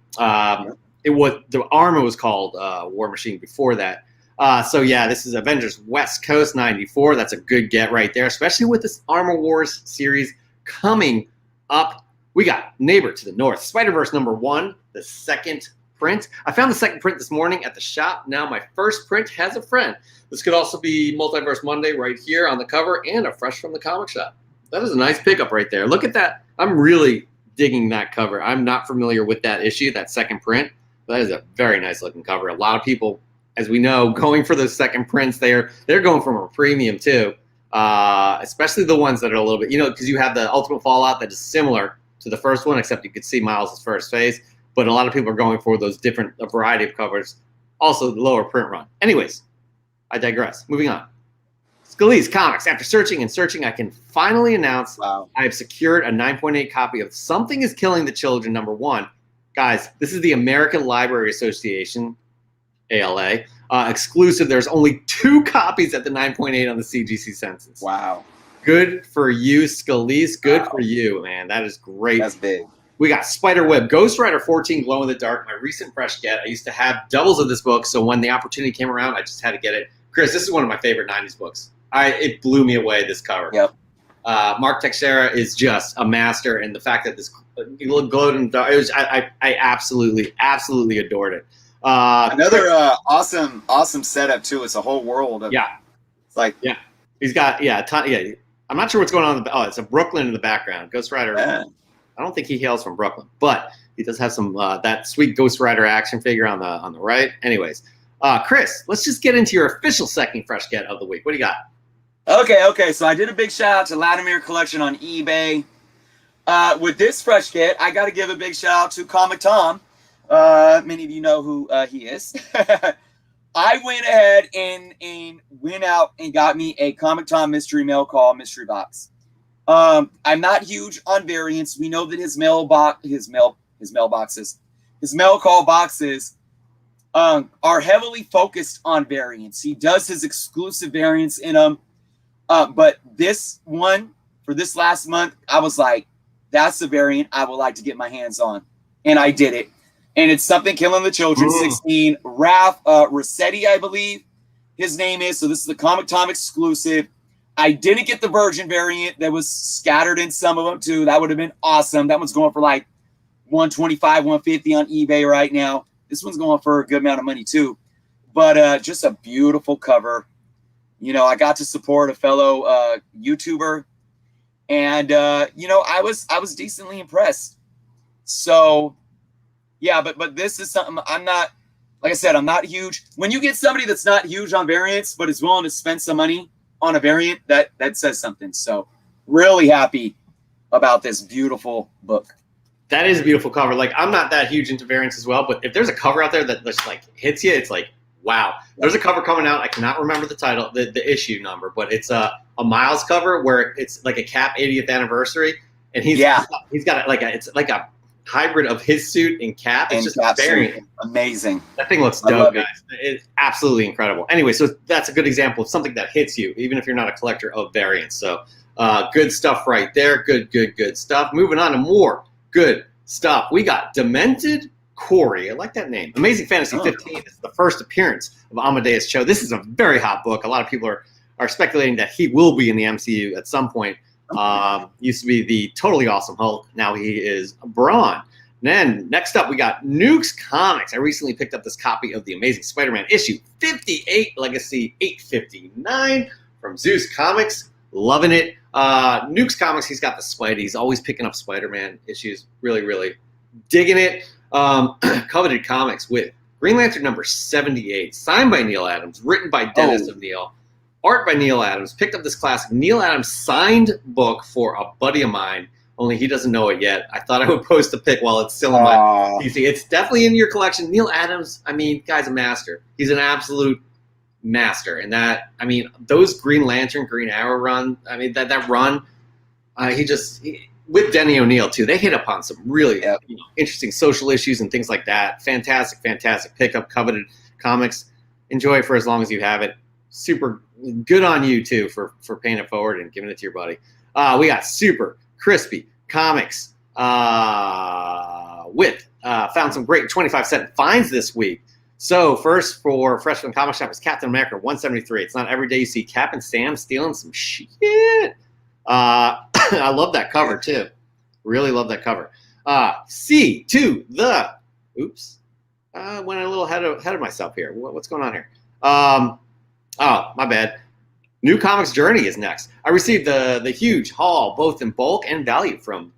The armor was called War Machine before that. So yeah, this is Avengers West Coast 94. That's a good get right there, especially with this Armor Wars series coming up. We got Neighbor to the North, Spider-Verse #1, the second print. I found the second print this morning at the shop. Now my first print has a friend. This could also be Multiverse Monday right here on the cover and a fresh from the comic shop. That is a nice pickup right there. Look at that. I'm really digging that cover. I'm not familiar with that issue, that second print. That is a very nice looking cover. A lot of people, as we know, going for those second prints, they're going from a premium too, especially the ones that are a little bit, because you have the Ultimate Fallout that is similar to the first one, except you could see Miles' first face. But a lot of people are going for those a variety of covers, also the lower print run. Anyways, I digress. Moving on. Scalise Comics. After searching and searching, I can finally announce I have secured a 9.8 copy of Something is Killing the Children #1. Guys, this is the American Library Association, ALA, exclusive. There's only 2 copies at the 9.8 on the CGC census. Wow. Good for you, Scalise. Good for you, man. That is great. That's big. We got Spiderweb, Ghost Rider 14, Glow in the Dark, my recent fresh get. I used to have doubles of this book, so when the opportunity came around, I just had to get it. Chris, this is one of my favorite 90s books. It blew me away, this cover. Yep. Mark Teixeira is just a master, and the fact that this glowed in the dark, I absolutely adored it. Another awesome setup too. It's a whole world of It's like he's got a ton. Yeah, I'm not sure what's going on. It's a Brooklyn in the background. Ghost Rider. Yeah. I don't think he hails from Brooklyn, but he does have some that sweet Ghost Rider action figure on the right. Anyways, Chris, let's just get into your official second fresh get of the week. What do you got? Okay. So I did a big shout out to Latimer Collection on eBay. With this fresh get, I got to give a big shout out to Comic Tom. Many of you know who he is. I went ahead and went out and got me a Comic Tom mystery mail call mystery box. I'm not huge on variants. We know that his mail call boxes are heavily focused on variants. He does his exclusive variants in them. But this one, for this last month, I was like, that's a variant I would like to get my hands on. And I did it. And it's Something Killing the Children, 16. Ralph Rossetti, I believe his name is. So this is the Comic Tom exclusive. I didn't get the Virgin variant that was scattered in some of them, too. That would have been awesome. That one's going for like $125, $150 on eBay right now. This one's going for a good amount of money, too. But just a beautiful cover. You know, I got to support a fellow YouTuber. And, you know, I was decently impressed. So, yeah, but this is something I'm not, like I said, I'm not huge. When you get somebody that's not huge on variants, but is willing to spend some money on a variant, that says something. So really happy about this beautiful book. That is a beautiful cover. Like, I'm not that huge into variants as well, but if there's a cover out there that just like hits you, it's like, wow. There's a cover coming out. I cannot remember the title, the issue number, but it's a Miles cover where it's like a Cap 80th anniversary, and he's got it's like a hybrid of his suit and Cap. It's just a variant. Amazing. That thing looks dope, guys. It's absolutely incredible. Anyway, so that's a good example of something that hits you, even if you're not a collector of variants. So good stuff right there. Good stuff. Moving on to more good stuff. We got Demented Corey. I like that name. Amazing Fantasy 15 is the first appearance of Amadeus Cho. This is a very hot book. A lot of people are speculating that he will be in the MCU at some point. Used to be the totally awesome Hulk. Now he is Brawn. Then next up, we got Nukes Comics. I recently picked up this copy of the Amazing Spider-Man issue 58, Legacy 859 from Zeus Comics. Loving it. Nukes Comics, he's got the Spidey. He's always picking up Spider-Man issues. Really digging it. Coveted Comics with Green Lantern number 78, signed by Neil Adams, written by Dennis O'Neil, art by Neil Adams. Picked up this classic Neil Adams signed book for a buddy of mine, only he doesn't know it yet. I thought I would post a pic while it's still in my PC. It's definitely in your collection. Neil Adams, I mean, guy's a master. He's an absolute master. And that, I mean, those Green Lantern, Green Arrow run, I mean, that run, with Denny O'Neil, too, they hit upon some really interesting social issues and things like that. Fantastic pickup, coveted comics. Enjoy it for as long as you have it. Super good on you, too, for paying it forward and giving it to your buddy. We got Super Crispy Comics found some great 25-cent finds this week. So first for Freshman Comic Shop is Captain America 173. It's not every day you see Cap and Sam stealing some shit. I love that cover, too. Really love that cover. C to the... Oops. Went a little ahead of myself here. What's going on here? Oh, my bad. New Comics Journey is next. I received the huge haul, both in bulk and value, from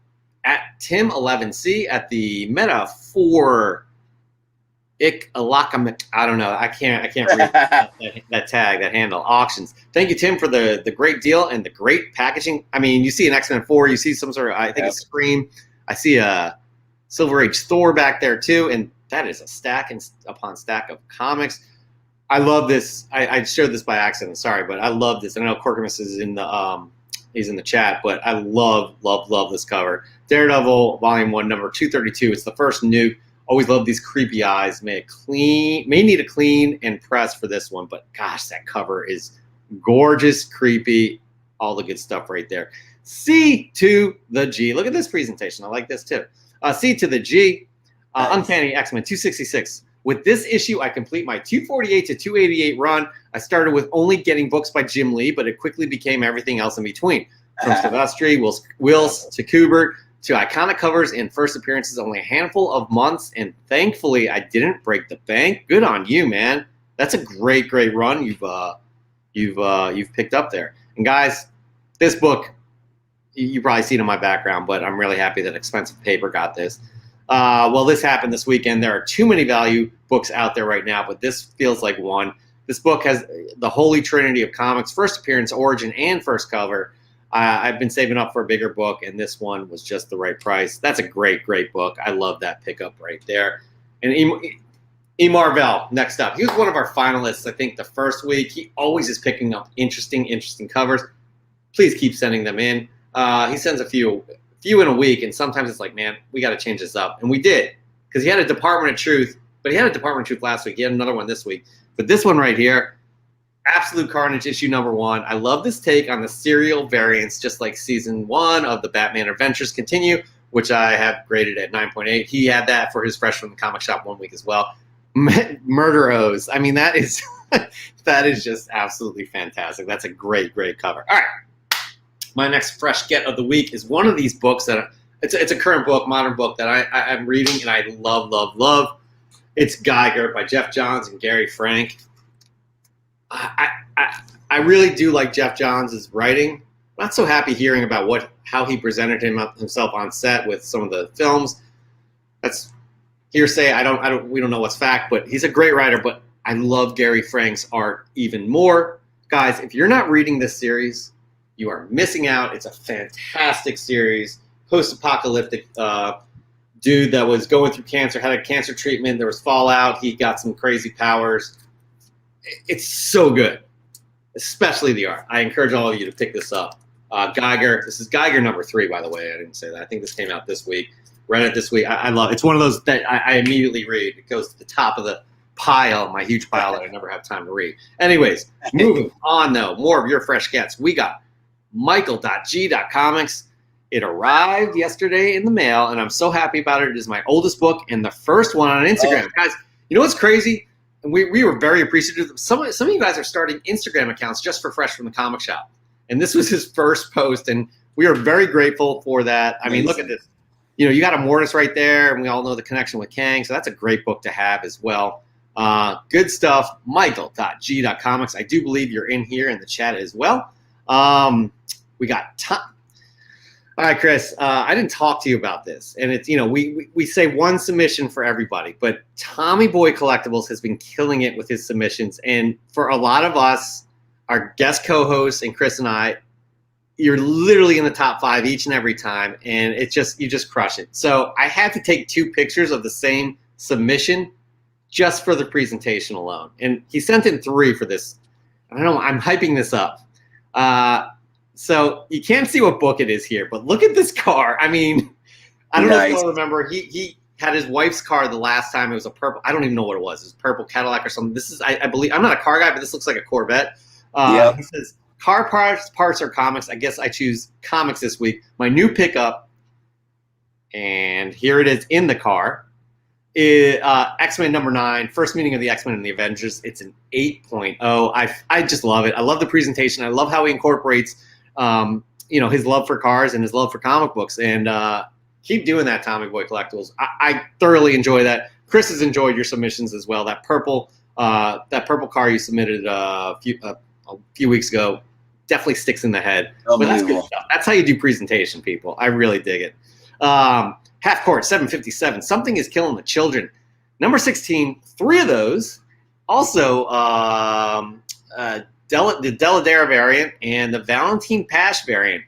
at Tim11C at the Meta for I don't know. I can't read that tag, that handle. Auctions. Thank you, Tim, for the great deal and the great packaging. I mean, you see an X-Men 4, you see some sort of, I think it's Scream. I see a Silver Age Thor back there too, and that is a stack upon stack of comics. I love this. I showed this by accident. Sorry, but I love this. I know Corkimus is in the chat, but I love this cover. Daredevil Volume 1, number 232. It's the first Nuke. Always love these creepy eyes. May need a clean and press for this one, but gosh, that cover is gorgeous, creepy, all the good stuff right there. C to the G. Look at this presentation. I like this too. C to the G. Uncanny X-Men 266. With this issue, I complete my 248 to 288 run. I started with only getting books by Jim Lee, but it quickly became everything else in between. From Silvestri, Wills to Kubert, to iconic covers and first appearances, only a handful of months, and thankfully I didn't break the bank. Good on you, man. That's a great run you've picked up there. And guys, this book, you probably see it in my background, but I'm really happy that Expensive Paper got this. Well, this happened this weekend. There are too many value books out there right now, but this feels like one. This book has the holy trinity of comics: first appearance, origin, and first cover. I've been saving up for a bigger book, and this one was just the right price. That's a great, great book. I love that pickup right there. And E. Marvell, next up. He was one of our finalists, I think, the first week. He always is picking up interesting covers. Please keep sending them in. He sends a few in a week, and sometimes it's like, man, we got to change this up. And we did, because he had a Department of Truth, but he had a Department of Truth last week. He had another one this week. But this one right here, Absolute Carnage, issue number 1. I love this take on the serial variants, just like season 1 of the Batman Adventures Continue, which I have graded at 9.8. He had that for his Fresh from the Comic Shop 1 week as well. Murder O's. I mean, that is that is just absolutely fantastic. That's a great, great cover. All right. My next fresh get of the week is one of these books that it's a current book, modern book that I'm reading and I love, love, love. It's Geiger by Jeff Johns and Gary Frank. I really do like Jeff Johns' writing. I'm not so happy hearing about how he presented himself on set with some of the films. That's hearsay. We don't know what's fact, but he's a great writer. But I love Gary Frank's art even more. Guys, if you're not reading this series, you are missing out. It's a fantastic series. Post-apocalyptic dude that was going through cancer, had a cancer treatment. There was fallout. He got some crazy powers. It's so good, especially the art. I encourage all of you to pick this up. Geiger. This is Geiger number 3, by the way. I didn't say that. I think this came out this week. Read it this week. I love it. It's one of those that I immediately read. It goes to the top of the pile, my huge pile that I never have time to read. Anyways, moving on, though. More of your fresh gets. We got Michael.G.Comics. It arrived yesterday in the mail, and I'm so happy about it. It is my oldest book and the first one on Instagram. Guys, you know what's crazy? And we were very appreciative. Some of you guys are starting Instagram accounts just for Fresh from the Comic Shop. And this was his first post, and we are very grateful for that. I mean, look at this. You know, you got Immortus right there, and we all know the connection with Kang, so that's a great book to have as well. Good stuff. Michael.G.Comics. I do believe you're in here in the chat as well. We got Tom. All right, Chris, I didn't talk to you about this, and it's, you know, we say one submission for everybody, but Tommy Boy Collectibles has been killing it with his submissions, and for a lot of us, our guest co-hosts and Chris and I, you're literally in the top 5 each and every time, and you just crush it. So I had to take 2 pictures of the same submission just for the presentation alone, and he sent in 3 for this. I don't know, I'm hyping this up. So you can't see what book it is here, but look at this car. I mean, I don't know if you'll remember. He had his wife's car the last time. It was a purple. I don't even know what it was. It was a purple Cadillac or something. This is, I believe, I'm not a car guy, but this looks like a Corvette. He says, car parts or comics. I guess I choose comics this week. My new pickup, and here it is in the car, is X-Men number 9, first meeting of the X-Men and the Avengers. It's an 8.0. I just love it. I love the presentation. I love how he incorporates his love for cars and his love for comic books, and keep doing that, Tommy Boy Collectibles. I thoroughly enjoy that. Chris has enjoyed your submissions as well. That purple car you submitted a few weeks ago definitely sticks in the head. But that's good stuff. That's how you do presentation, people. I really dig it. Half Court 757. Something is Killing the Children. Number 16. 3 of those. Also, the Deladera variant and the Valentine Pash variant,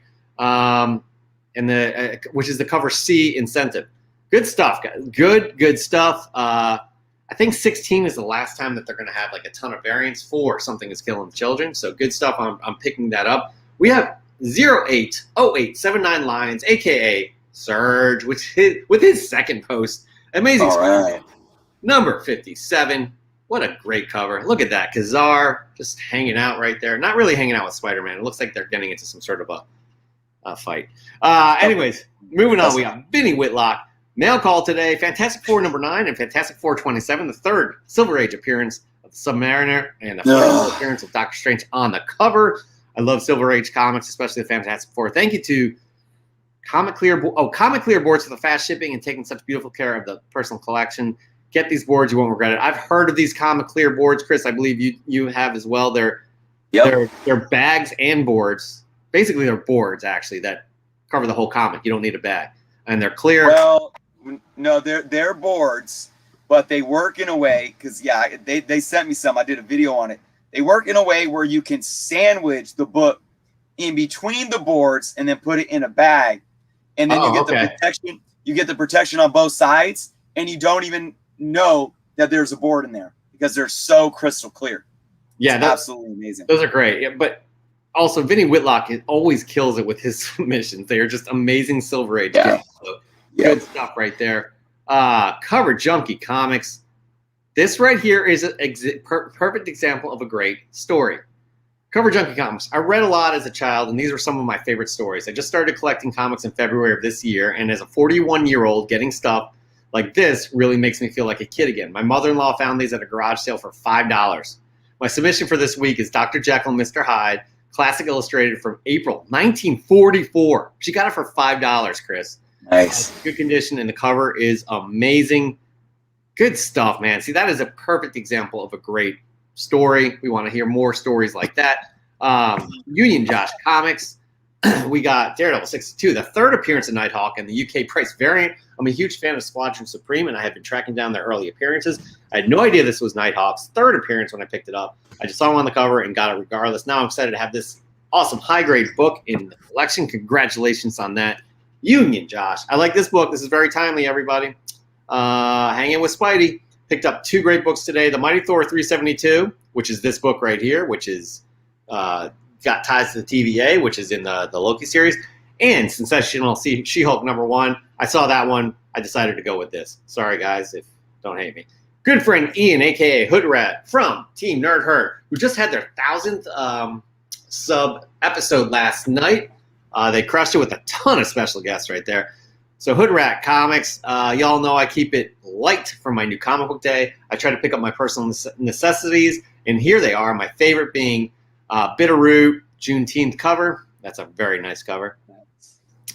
which is the cover C incentive. Good stuff, guys. Good stuff. I think 16 is the last time that they're going to have like a ton of variants for Something is Killing the Children. So good stuff. I'm picking that up. We have 080879 Lines, a.k.a. Surge, with his second post. Amazing. All right. Number 57. What a great cover. Look at that. Kazar just hanging out right there. Not really hanging out with Spider-Man. It looks like they're getting into some sort of a fight. Anyways, moving on. We got Vinny Whitlock. Mail call today. Fantastic Four number 9 and Fantastic Four 27. The third Silver Age appearance of the Submariner and the final appearance of Doctor Strange on the cover. I love Silver Age comics, especially the Fantastic Four. Thank you to Comic Clear Boards for the fast shipping and taking such beautiful care of the personal collection. Get these boards, you won't regret it. I've heard of these Comic Clear boards, Chris. I believe you have as well. They're bags and boards. Basically, they're boards actually that cover the whole comic. You don't need a bag, and they're clear. Well, No, they're boards, but they work in a way, because they sent me some. I did a video on it. They work in a way where you can sandwich the book in between the boards and then put it in a bag, and then you get the protection. You get the protection on both sides, and you don't even know that there's a board in there because they're so crystal clear. Yeah, it's absolutely amazing. Those are great. Yeah, but also Vinny Whitlock always kills it with his submissions. They are just amazing Silver Age. Yeah. So good stuff right there. Cover Junkie Comics. This right here is a perfect example of a great story. Cover Junkie Comics. I read a lot as a child, and these were some of my favorite stories. I just started collecting comics in February of this year, and as a 41-year-old, getting stuff like this really makes me feel like a kid again. My mother-in-law found these at a garage sale for $5. My submission for this week is Dr. Jekyll and Mr. Hyde, classic illustrated from April 1944. She got it for $5, Chris. Nice. Good condition, and the cover is amazing. Good stuff, man. See, that is a perfect example of a great story. We want to hear more stories like that. Union Josh Comics. We got Daredevil 62, the third appearance of Nighthawk in the UK price variant. I'm a huge fan of Squadron Supreme, and I have been tracking down their early appearances. I had no idea this was Nighthawk's third appearance when I picked it up. I just saw him on the cover and got it regardless. Now I'm excited to have this awesome high-grade book in the collection. Congratulations on that, Union Josh. I like this book. This is very timely, everybody. Hanging with Spidey. Picked up two great books today. The Mighty Thor 372, which is this book right here, which is got ties to the TVA, which is in the Loki series. And Sensational She-Hulk #1. I saw that one. I decided to go with this. Sorry, guys, don't hate me. Good friend Ian, a.k.a. Hood Rat from Team Nerd Herd, who just had their 1,000th sub episode last night. They crushed it with a ton of special guests right there. So Hood Rat Comics, y'all know I keep it light for my new comic book day. I try to pick up my personal necessities, and here they are. My favorite being Bitterroot Juneteenth cover. That's a very nice cover.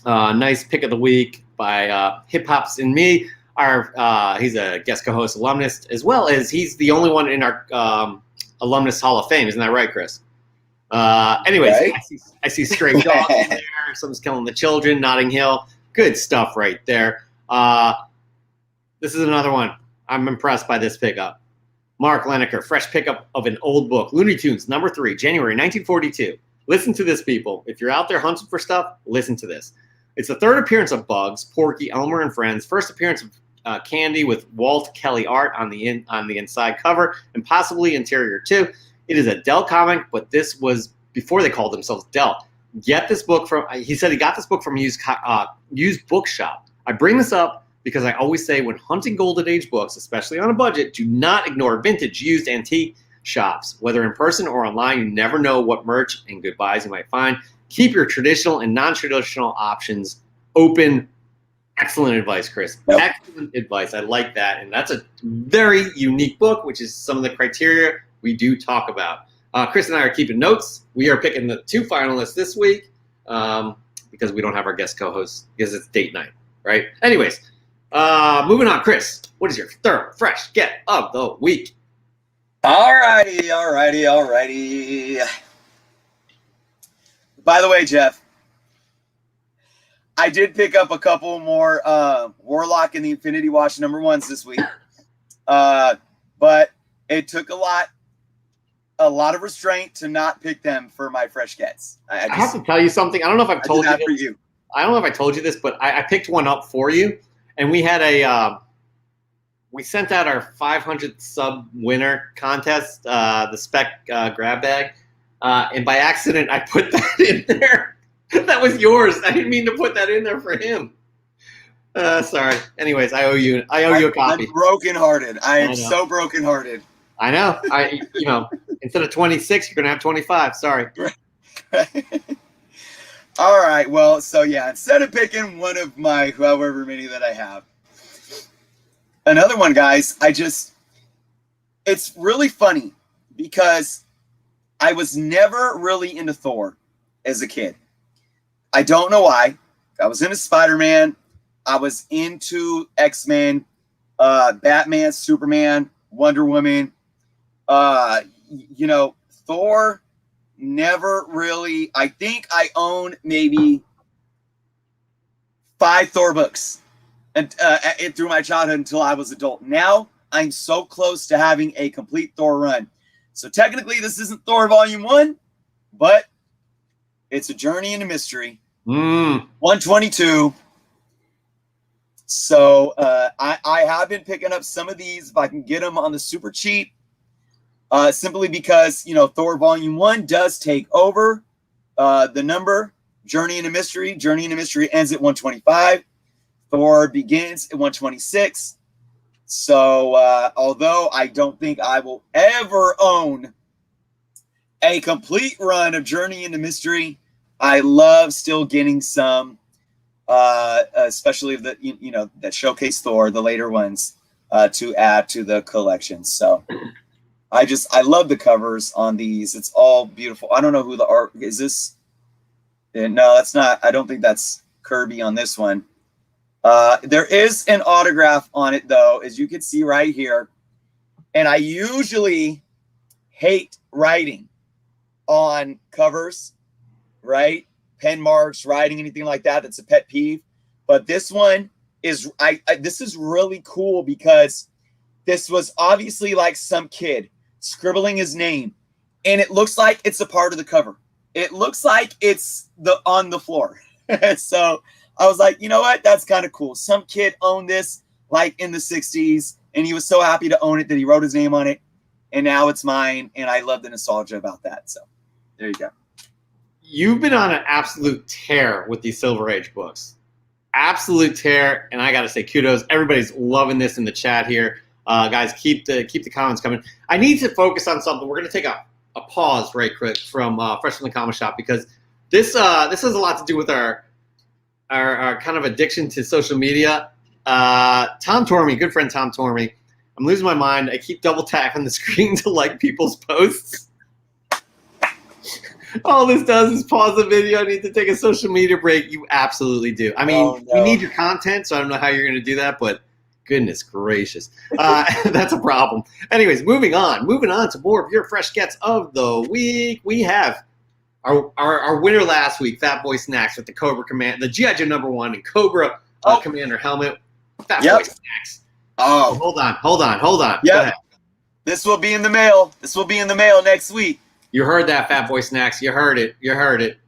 Nice pick of the week by Hip Hops and Me. He's a guest co-host alumnus, as well as he's the only one in our alumnus Hall of Fame. Isn't that right, Chris? Anyways, right? I see Stray Dog in there. Someone's Killing the Children, Notting Hill. Good stuff right there. This is another one. I'm impressed by this pickup. Mark Leneker, fresh pickup of an old book. Looney Tunes, #3, January 1942. Listen to this, people. If you're out there hunting for stuff, listen to this. It's the third appearance of Bugs, Porky, Elmer, and Friends. First appearance of Candy with Walt Kelly art on the inside cover, and possibly interior too. It is a Dell comic, but this was before they called themselves Dell. Get this book from. He said he got this book from a used bookshop. I bring this up because I always say when hunting Golden Age books, especially on a budget, do not ignore vintage, used, antique shops. Whether in person or online, you never know what merch and good buys you might find. Keep your traditional and non-traditional options open. Excellent advice, Chris. Yep. Excellent advice. I like that. And that's a very unique book, which is some of the criteria we do talk about. Chris and I are keeping notes. We are picking the two finalists this week because we don't have our guest co-host because it's date night, right? Anyways, moving on. Chris, what is your third fresh get of the week? Alrighty. By the way, Jeff, I did pick up a couple more Warlock and the Infinity Watch #1s this week, but it took a lot of restraint to not pick them for my fresh gets. I have to tell you something. I don't know if I've told you this. For you. I don't know if I told you this, but I picked one up for you, and we had we sent out our 500th sub winner contest, the spec grab bag, and by accident I put that in there. That was yours. I didn't mean to put that in there for him. Sorry. Anyways, I owe you a copy. I'm brokenhearted. I am so brokenhearted. I know. Instead of 26, you're gonna have 25. Sorry. All right. Well, so yeah, instead of picking one of my however many that I have, another one, guys. It's really funny because I was never really into Thor as a kid. I don't know why. I was into Spider-Man. I was into X-Men, Batman, Superman, Wonder Woman. Thor never really. I think I own maybe 5 Thor books. and through my childhood until I was adult. Now I'm so close to having a complete Thor run. So technically this isn't Thor Volume 1, but it's a journey into mystery. 122. So I have been picking up some of these if I can get them on the super cheap, simply because, you know, Thor Volume 1 does take over the number Journey into Mystery. Journey into Mystery ends at 125. Thor begins at 126. So although I don't think I will ever own a complete run of Journey into Mystery, I love still getting some, especially the you know, that showcase Thor, the later ones, to add to the collection. So I love the covers on these. It's all beautiful. I don't know who the art is. This? No, that's not. I don't think that's Kirby on this one. There is an autograph on it though, as you can see right here. And I usually hate writing on covers, right? Pen marks, writing, anything like that. That's a pet peeve. But this one is, this is really cool because this was obviously like some kid scribbling his name, and it looks like it's a part of the cover. It looks like it's on the floor. So I was like, you know what? That's kind of cool. Some kid owned this like in the 60s, and he was so happy to own it that he wrote his name on it, and now it's mine, and I love the nostalgia about that. So there you go. You've been on an absolute tear with these Silver Age books. Absolute tear, and I got to say kudos. Everybody's loving this in the chat here. Guys, keep the comments coming. I need to focus on something. We're going to take a pause right quick from Fresh from the Comic Shop, because this has a lot to do with our kind of addiction to social media. Tom Tormey, good friend Tom Tormey. I'm losing my mind. I keep double tapping the screen to like people's posts. All this does is pause the video. I need to take a social media break. You absolutely do. I mean, we need your content, so I don't know how you're going to do that, but goodness gracious. That's a problem. Anyways, moving on to more of your fresh gets of the week. We have our winner last week, Fat Boy Snacks, with the Cobra Command, the G.I. Joe #1 and Cobra Commander helmet. Fat Boy Snacks. Oh, hold on. Yeah. Go ahead. This will be in the mail. Next week. You heard that, Fat Boy Snacks. You heard it.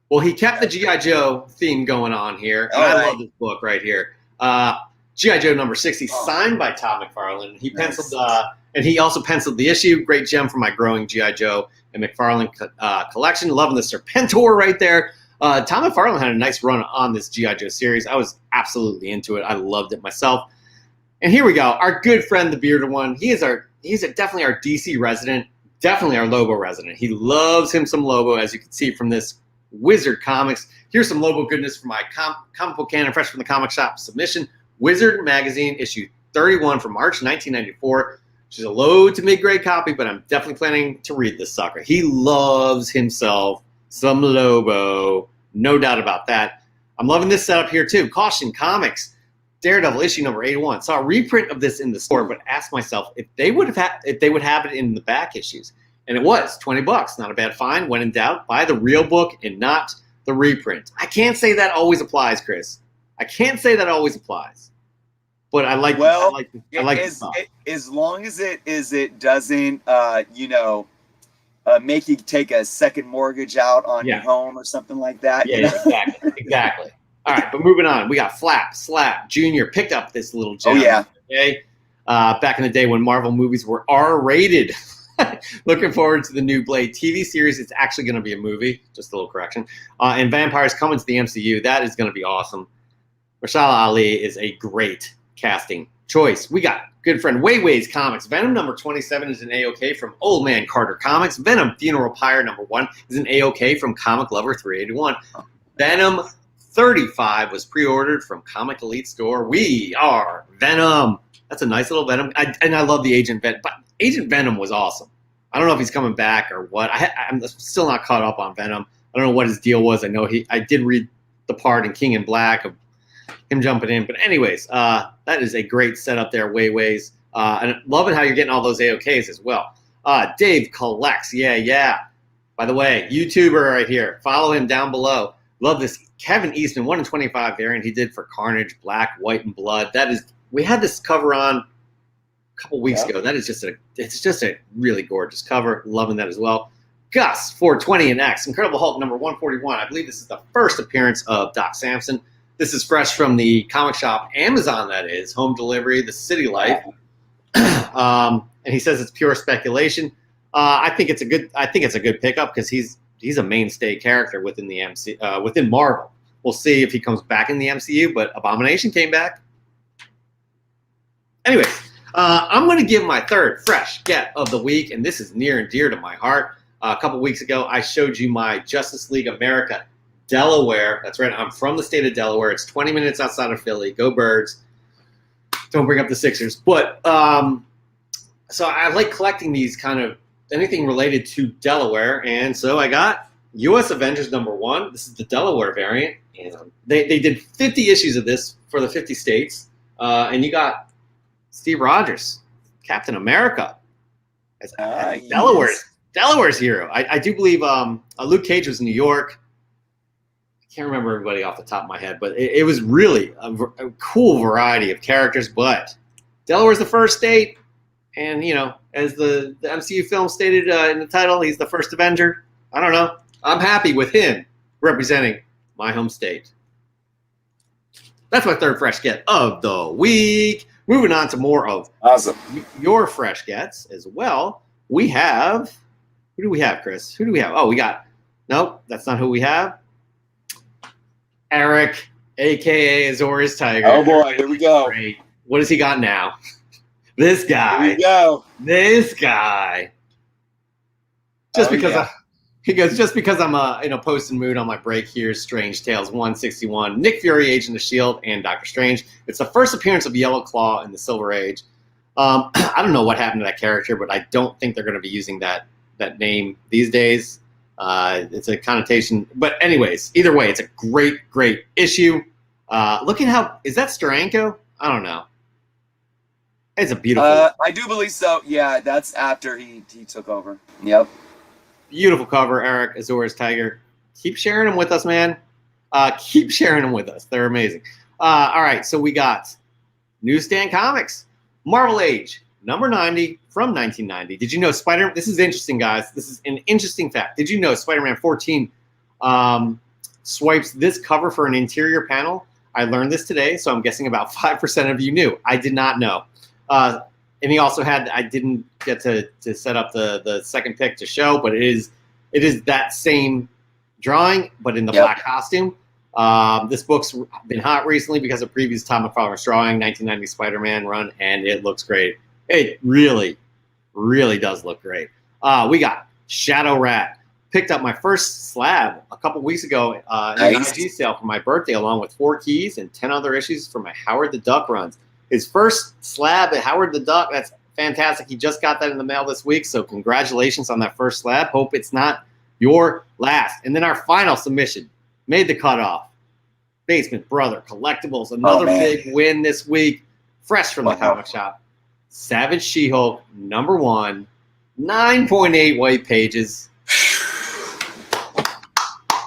Well, he kept the G.I. Joe theme going on here. And I love this book right here. G.I. Joe #60, signed by Todd McFarlane. He penciled, and he also penciled the issue. Great gem for my growing G.I. Joe and McFarlane collection. Loving the Serpentor right there. Todd McFarlane had a nice run on this G.I. Joe series. I was absolutely into it. I loved it myself. And here we go. Our good friend, the bearded one. He's definitely our DC resident. Definitely our Lobo resident. He loves him some Lobo, as you can see from this Wizard Comics. Here's some Lobo goodness from my comic book canon, fresh from the comic shop submission. Wizard Magazine, issue 31 from March 1994. Which is a low to mid-grade copy, but I'm definitely planning to read this sucker. He loves himself some Lobo. No doubt about that. I'm loving this setup here, too. Caution Comics, Daredevil, issue number 81. Saw a reprint of this in the store, but asked myself if they would have it in the back issues. And it was $20. Not a bad find. When in doubt, buy the real book and not the reprint. I can't say that always applies, Chris. I can't say that always applies. But I like as long as it doesn't make you take a second mortgage out on your home or something like that. Yeah, exactly. All right, but moving on. We got SLAB Jr. picked up this little gem. Oh, yeah. Okay? Back in the day when Marvel movies were R-rated. Looking forward to the new Blade TV series. It's actually going to be a movie. Just a little correction. And Vampires coming to the MCU. That is going to be awesome. Mahershala Ali is a great casting choice. We got good friend Weiwei's Comics. Venom #27 is an A-OK from Old Man Carter Comics. Venom Funeral Pyre #1 is an A-OK from Comic Lover 381. Venom 35 was pre-ordered from Comic Elite Store. We are Venom. That's a nice little Venom. And I love the Agent Venom. But Agent Venom was awesome. I don't know if he's coming back or what. I'm still not caught up on Venom. I don't know what his deal was. I did read the part in King in Black of him jumping in. But anyways, that is a great setup there, Weiwei's. And loving how you're getting all those AOKs as well. Dave Collects. Yeah. By the way, YouTuber right here. Follow him down below. Love this Kevin Eastman 1 in 25 variant he did for Carnage, Black, White, and Blood. We had this cover on a couple weeks ago. That is just a really gorgeous cover. Loving that as well. Gus 420 and X, Incredible Hulk number 141. I believe this is the first appearance of Doc Samson. This is fresh from the comic shop, Amazon, that is, home delivery, the City Life. And he says it's pure speculation. I think it's a good pickup because he's a mainstay character within the within Marvel. We'll see if he comes back in the MCU, but Abomination came back. Anyways, I'm going to give my third fresh get of the week, and this is near and dear to my heart. A couple weeks ago, I showed you my Justice League America Delaware. That's right. I'm from the state of Delaware. It's 20 minutes outside of Philly. Go Birds. Don't bring up the Sixers. But so I like collecting these kind of anything related to Delaware. And so I got U.S. Avengers number 1. This is the Delaware variant. And they did 50 issues of this for the 50 states. And you got Steve Rogers, Captain America, as Delaware's hero. I do believe Luke Cage was in New York. I can't remember everybody off the top of my head, but it was really a cool variety of characters. But Delaware's the first state, and as the MCU film stated in the title, he's the first Avenger. I don't know. I'm happy with him representing my home state. That's my third fresh get of the week. Moving on to more of your fresh gets as well. We have. Who do we have, Chris? Who do we have? Oh, we got. Nope, that's not who we have. Eric, a.k.a. Azorius Tiger. Oh, boy. Here we go. Great. What has he got now? This guy. Here we go. This guy. Just because I'm in a posting mood on my break here, Strange Tales 161, Nick Fury, Agent of S.H.I.E.L.D., and Doctor Strange. It's the first appearance of Yellow Claw in the Silver Age. I don't know what happened to that character, but I don't think they're going to be using that name these days. It's a connotation. But anyways, either way, it's a great issue. Look at how – is that Steranko? I don't know. It's a beautiful – I do believe so. Yeah, that's after he took over. Yep. Beautiful cover, Eric, Azorius Tiger. Keep sharing them with us, man. Keep sharing them with us. They're amazing. All right, so we got Newsstand Comics, Marvel Age, number 90 from 1990. Did you know this is interesting, guys. This is an interesting fact. Did you know Spider-Man 14 swipes this cover for an interior panel? I learned this today, so I'm guessing about 5% of you knew. I did not know. And he also I didn't get to set up the second pick to show, but it is that same drawing, but in the black costume. This book's been hot recently because of previous Tom McFarlane's drawing, 1990 Spider-Man run, and it looks great. It really, really does look great. We got Shadow Rat. Picked up my first slab a couple weeks ago in an IG sale for my birthday, along with 4 keys and 10 other issues for my Howard the Duck runs. His first slab at Howard the Duck, that's fantastic. He just got that in the mail this week, so congratulations on that first slab. Hope it's not your last. And then our final submission made the cutoff. Basement Brother Collectibles, another big win this week, fresh from the comic shop. Savage She-Hulk, number 1, 9.8 white pages.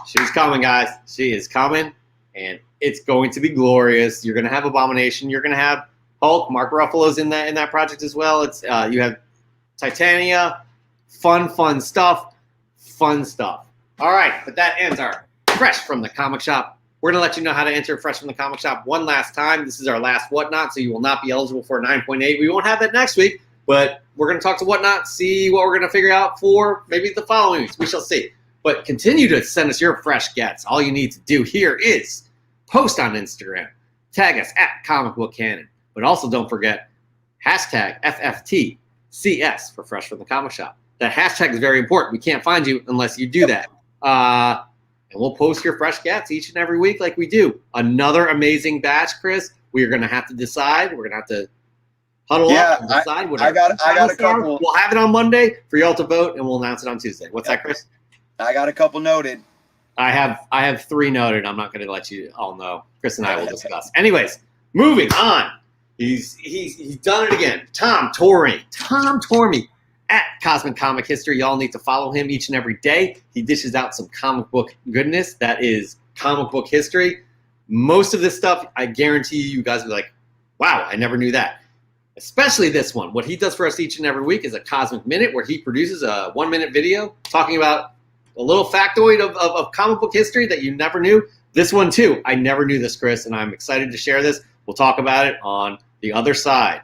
She's coming, guys. She is coming, and it's going to be glorious. You're going to have Abomination. You're going to have Hulk. Mark Ruffalo's in that project as well. It's you have Titania. Fun stuff. Fun stuff. All right, but that ends our Fresh from the Comic Shop. We're going to let you know how to enter Fresh from the Comic Shop one last time. This is our last Whatnot, so you will not be eligible for a 9.8. We won't have that next week, but we're going to talk to Whatnot, see what we're going to figure out for maybe the following weeks. We shall see. But continue to send us your fresh gets. All you need to do here is post on Instagram, tag us at Comic Book Canon, but also don't forget hashtag FFTCS for Fresh from the Comic Shop. That hashtag is very important. We can't find you unless you do that. And we'll post your fresh gets each and every week like we do. Another amazing batch, Chris. We are going to have to decide. We're going to have to huddle up and decide what I got a couple. We'll have it on Monday for y'all to vote, and we'll announce it on Tuesday. What's that, Chris? I got a couple noted. I have 3 noted. I'm not going to let you all know. Chris and I will discuss. Anyways, moving on. He's done it again. Tom Tormey at Cosmic Comic History. Y'all need to follow him each and every day. He dishes out some comic book goodness that is comic book history. Most of this stuff, I guarantee you guys will be like, wow, I never knew that. Especially this one. What he does for us each and every week is a Cosmic Minute, where he produces a 1-minute video talking about a little factoid of comic book history that you never knew. This one too, I never knew this, Chris, and I'm excited to share this. We'll talk about it on the other side.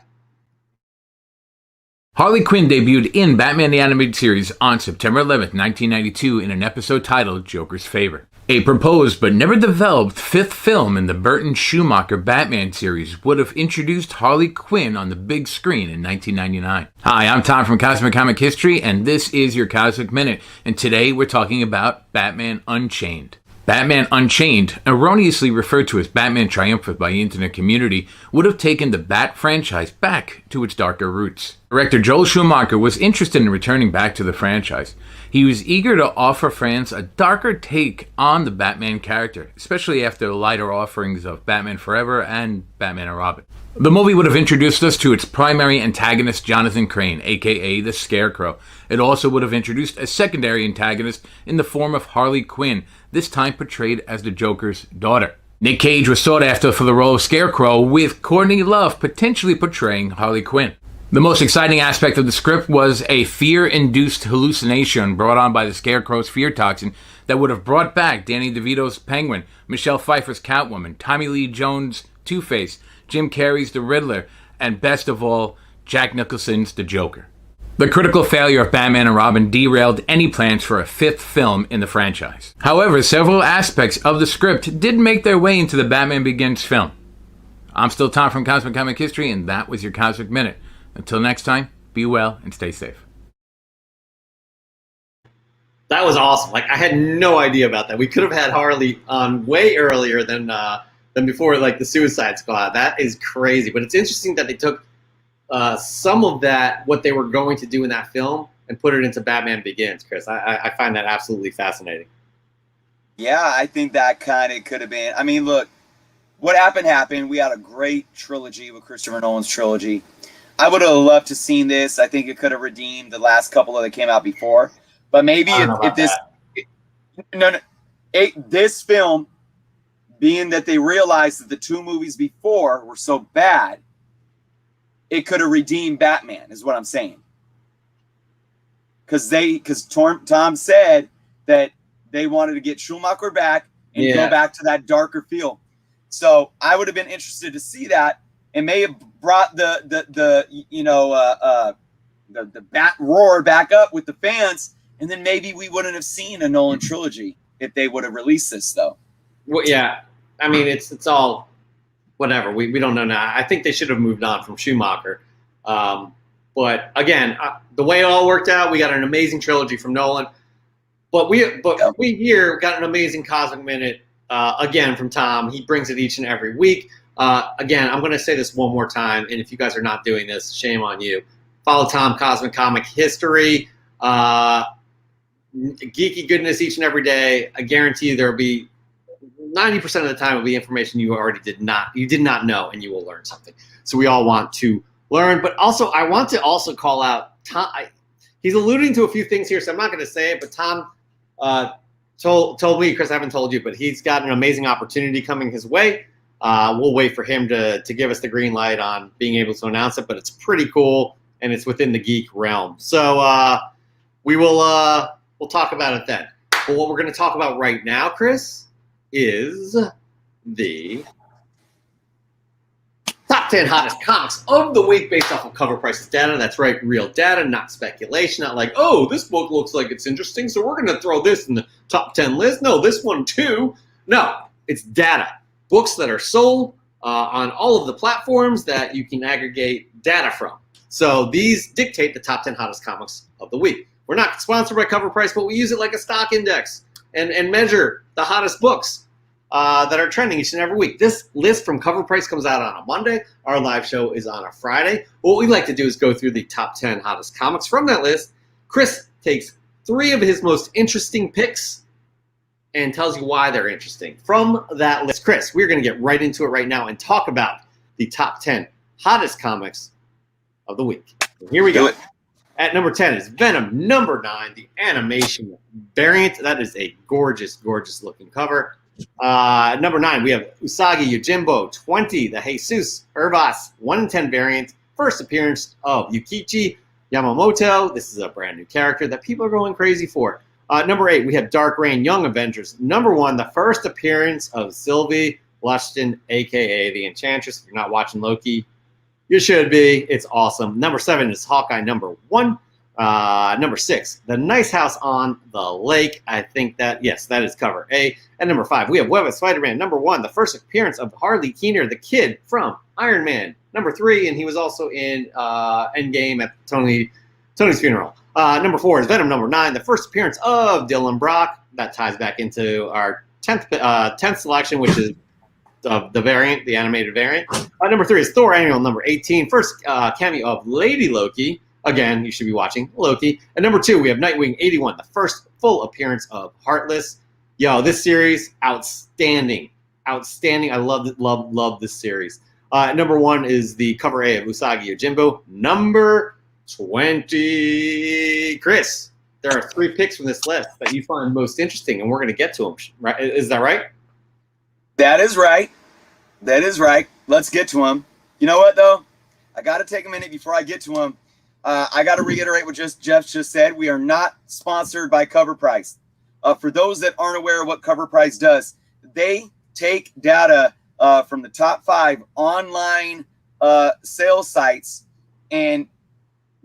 Harley Quinn debuted in Batman the Animated Series on September 11th, 1992 in an episode titled Joker's Favor. A proposed but never developed fifth film in the Burton-Schumacher Batman series would have introduced Harley Quinn on the big screen in 1999. Hi, I'm Tom from Cosmic Comic History, and this is your Cosmic Minute, and today we're talking about Batman Unchained. Batman Unchained, erroneously referred to as Batman Triumphant by the internet community, would have taken the Bat franchise back to its darker roots. Director Joel Schumacher was interested in returning back to the franchise. He was eager to offer fans a darker take on the Batman character, especially after the lighter offerings of Batman Forever and Batman and Robin. The movie would have introduced us to its primary antagonist, Jonathan Crane, aka the Scarecrow. It also would have introduced a secondary antagonist in the form of Harley Quinn, this time portrayed as the Joker's daughter. Nick Cage was sought after for the role of Scarecrow, with Courtney Love potentially portraying Harley Quinn. The most exciting aspect of the script was a fear-induced hallucination brought on by the Scarecrow's fear toxin that would have brought back Danny DeVito's Penguin, Michelle Pfeiffer's Catwoman, Tommy Lee Jones' Two-Face, Jim Carrey's The Riddler, and best of all, Jack Nicholson's The Joker. The critical failure of Batman and Robin derailed any plans for a fifth film in the franchise. However, several aspects of the script did make their way into the Batman Begins film. I'm still Tom from Cosmic Comic History, and that was your Cosmic Minute. Until next time, be well and stay safe. That was awesome. Like, I had no idea about that. We could have had Harley on way earlier than before, like the Suicide Squad. That is crazy. But it's interesting that they took some of that, what they were going to do in that film, and put it into Batman Begins, Chris. I find that absolutely fascinating. Yeah, I think that kind of could have been. I mean, look, what happened. We had a great trilogy with Christopher Nolan's trilogy. I would have loved to seen this. I think it could have redeemed the last couple that came out before. But maybe if this, this film, being that they realized that the two movies before were so bad, it could have redeemed Batman, is what I'm saying. Because Tom said that they wanted to get Schumacher back and go back to that darker feel. So I would have been interested to see that. It may have brought the bat roar back up with the fans, and then maybe we wouldn't have seen a Nolan trilogy if they would have released this, though. Well, yeah, I mean it's all whatever. We don't know now. I think they should have moved on from Schumacher, but again, the way it all worked out, we got an amazing trilogy from Nolan. But we here got an amazing Cosmic Minute again from Tom. He brings it each and every week. Again, I'm going to say this one more time, and if you guys are not doing this, shame on you. Follow Tom Cosmic Comic History. Geeky goodness each and every day. I guarantee you there will be 90% of the time will be information you did not know, and you will learn something. So we all want to learn, but also I want to also call out Tom. He's alluding to a few things here, so I'm not going to say it, but Tom told me, Chris, I haven't told you, but he's got an amazing opportunity coming his way. We'll wait for him to give us the green light on being able to announce it, but it's pretty cool, and it's within the geek realm. So we'll talk about it then. But what we're going to talk about right now, Chris, is the top 10 hottest comics of the week based off of cover prices data. That's right, real data, not speculation. Not like, oh, this book looks like it's interesting, so we're going to throw this in the top 10 list. No, this one too. No, it's data. Books that are sold on all of the platforms that you can aggregate data from. So these dictate the top 10 hottest comics of the week. We're not sponsored by Cover Price, but we use it like a stock index and measure the hottest books that are trending each and every week. This list from Cover Price comes out on a Monday. Our live show is on a Friday. What we like to do is go through the top 10 hottest comics from that list. Chris takes 3 of his most interesting picks and tells you why they're interesting from that list. Chris, we're going to get right into it right now and talk about the top 10 hottest comics of the week. And here we go. At number 10 is Venom. Number 9, the animation variant. That is a gorgeous, gorgeous looking cover. Number 9, we have Usagi Yojimbo. 20, the Jesus Urbas 1 in 10 variant. First appearance of Yukichi Yamamoto. This is a brand new character that people are going crazy for. Number 8, we have Dark Reign Young Avengers. Number 1, the first appearance of Sylvie Lushton, a.k.a. the Enchantress. If you're not watching Loki, you should be. It's awesome. Number 7 is Hawkeye number 1. Number 6, The Nice House on the Lake. I think that, yes, that is cover A. And number 5, we have Web of Spider-Man number 1, the first appearance of Harley Keener, the kid from Iron Man. Number 3, and he was also in Endgame at Tony's funeral. Number 4 is Venom number 9, the first appearance of Dylan Brock. That ties back into our 10th selection, which is the variant, the animated variant. Number 3 is Thor Annual number 18, first cameo of Lady Loki. Again, you should be watching Loki. And number 2, we have Nightwing 81, the first full appearance of Heartless. Yo, this series, outstanding. Outstanding. I love this series. Number 1 is the cover A of Usagi Yojimbo. Number 20. Chris, there are 3 picks from this list that you find most interesting, and we're going to get to them. Right? Is that right? That is right. That is right. Let's get to them. You know what, though? I got to take a minute before I get to them. I got to reiterate what Jeff just said. We are not sponsored by Cover Price. For those that aren't aware of what Cover Price does, they take data from the top 5 online sales sites and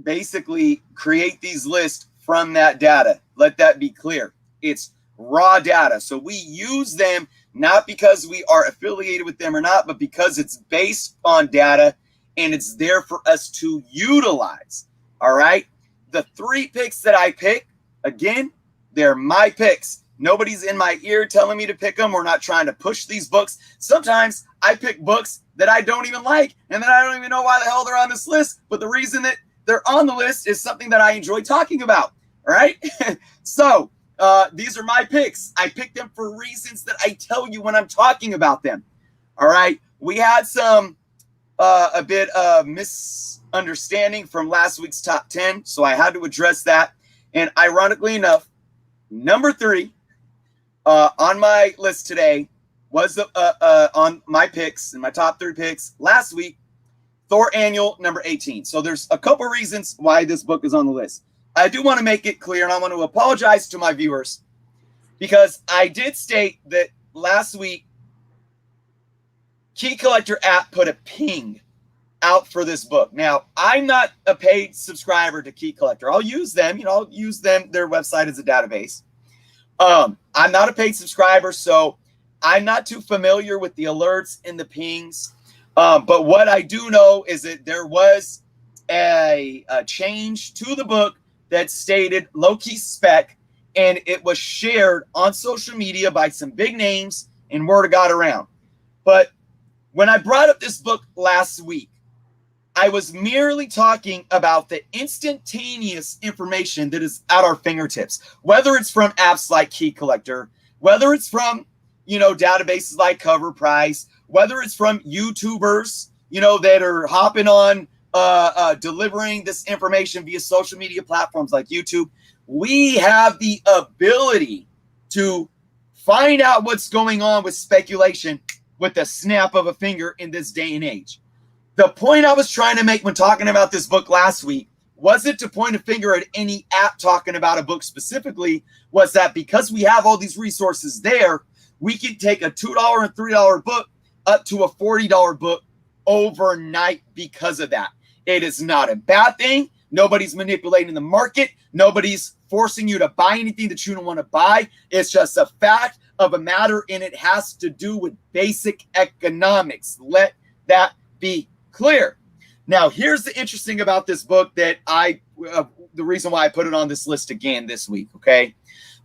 basically create these lists from that data. Let that be clear. It's raw data. So we use them not because we are affiliated with them or not, but because it's based on data and it's there for us to utilize. All right. The 3 picks that I pick, again, they're my picks. Nobody's in my ear telling me to pick them. We're not trying to push these books. Sometimes I pick books that I don't even like, and then I don't even know why the hell they're on this list. But the reason that they're on the list is something that I enjoy talking about. All right. So these are my picks. I picked them for reasons that I tell you when I'm talking about them. All right. We had some a bit of misunderstanding from last week's top 10, so I had to address that. And ironically enough, number 3 on my list today was on my picks and my top 3 picks last week, Thor Annual number 18. So there's a couple reasons why this book is on the list. I do want to make it clear, and I want to apologize to my viewers because I did state that last week Key Collector app put a ping out for this book. Now, I'm not a paid subscriber to Key Collector. I'll use them, I'll use them, their website as a database. I'm not a paid subscriber, so I'm not too familiar with the alerts and the pings. But what I do know is that there was a change to the book that stated low-key spec, and it was shared on social media by some big names, and word got around. But when I brought up this book last week, I was merely talking about the instantaneous information that is at our fingertips, whether it's from apps like Key Collector, whether it's from, databases like Cover Price, whether it's from YouTubers, that are hopping on, delivering this information via social media platforms like YouTube. We have the ability to find out what's going on with speculation with the snap of a finger in this day and age. The point I was trying to make when talking about this book last week wasn't to point a finger at any app talking about a book specifically, was that because we have all these resources there, we can take a $2 and $3 book up to a $40 book overnight because of that. It is not a bad thing. Nobody's manipulating the market. Nobody's forcing you to buy anything that you don't want to buy. It's just a fact of a matter, and it has to do with basic economics. Let that be clear. Now, here's the interesting about this book that the reason why I put it on this list again this week, okay?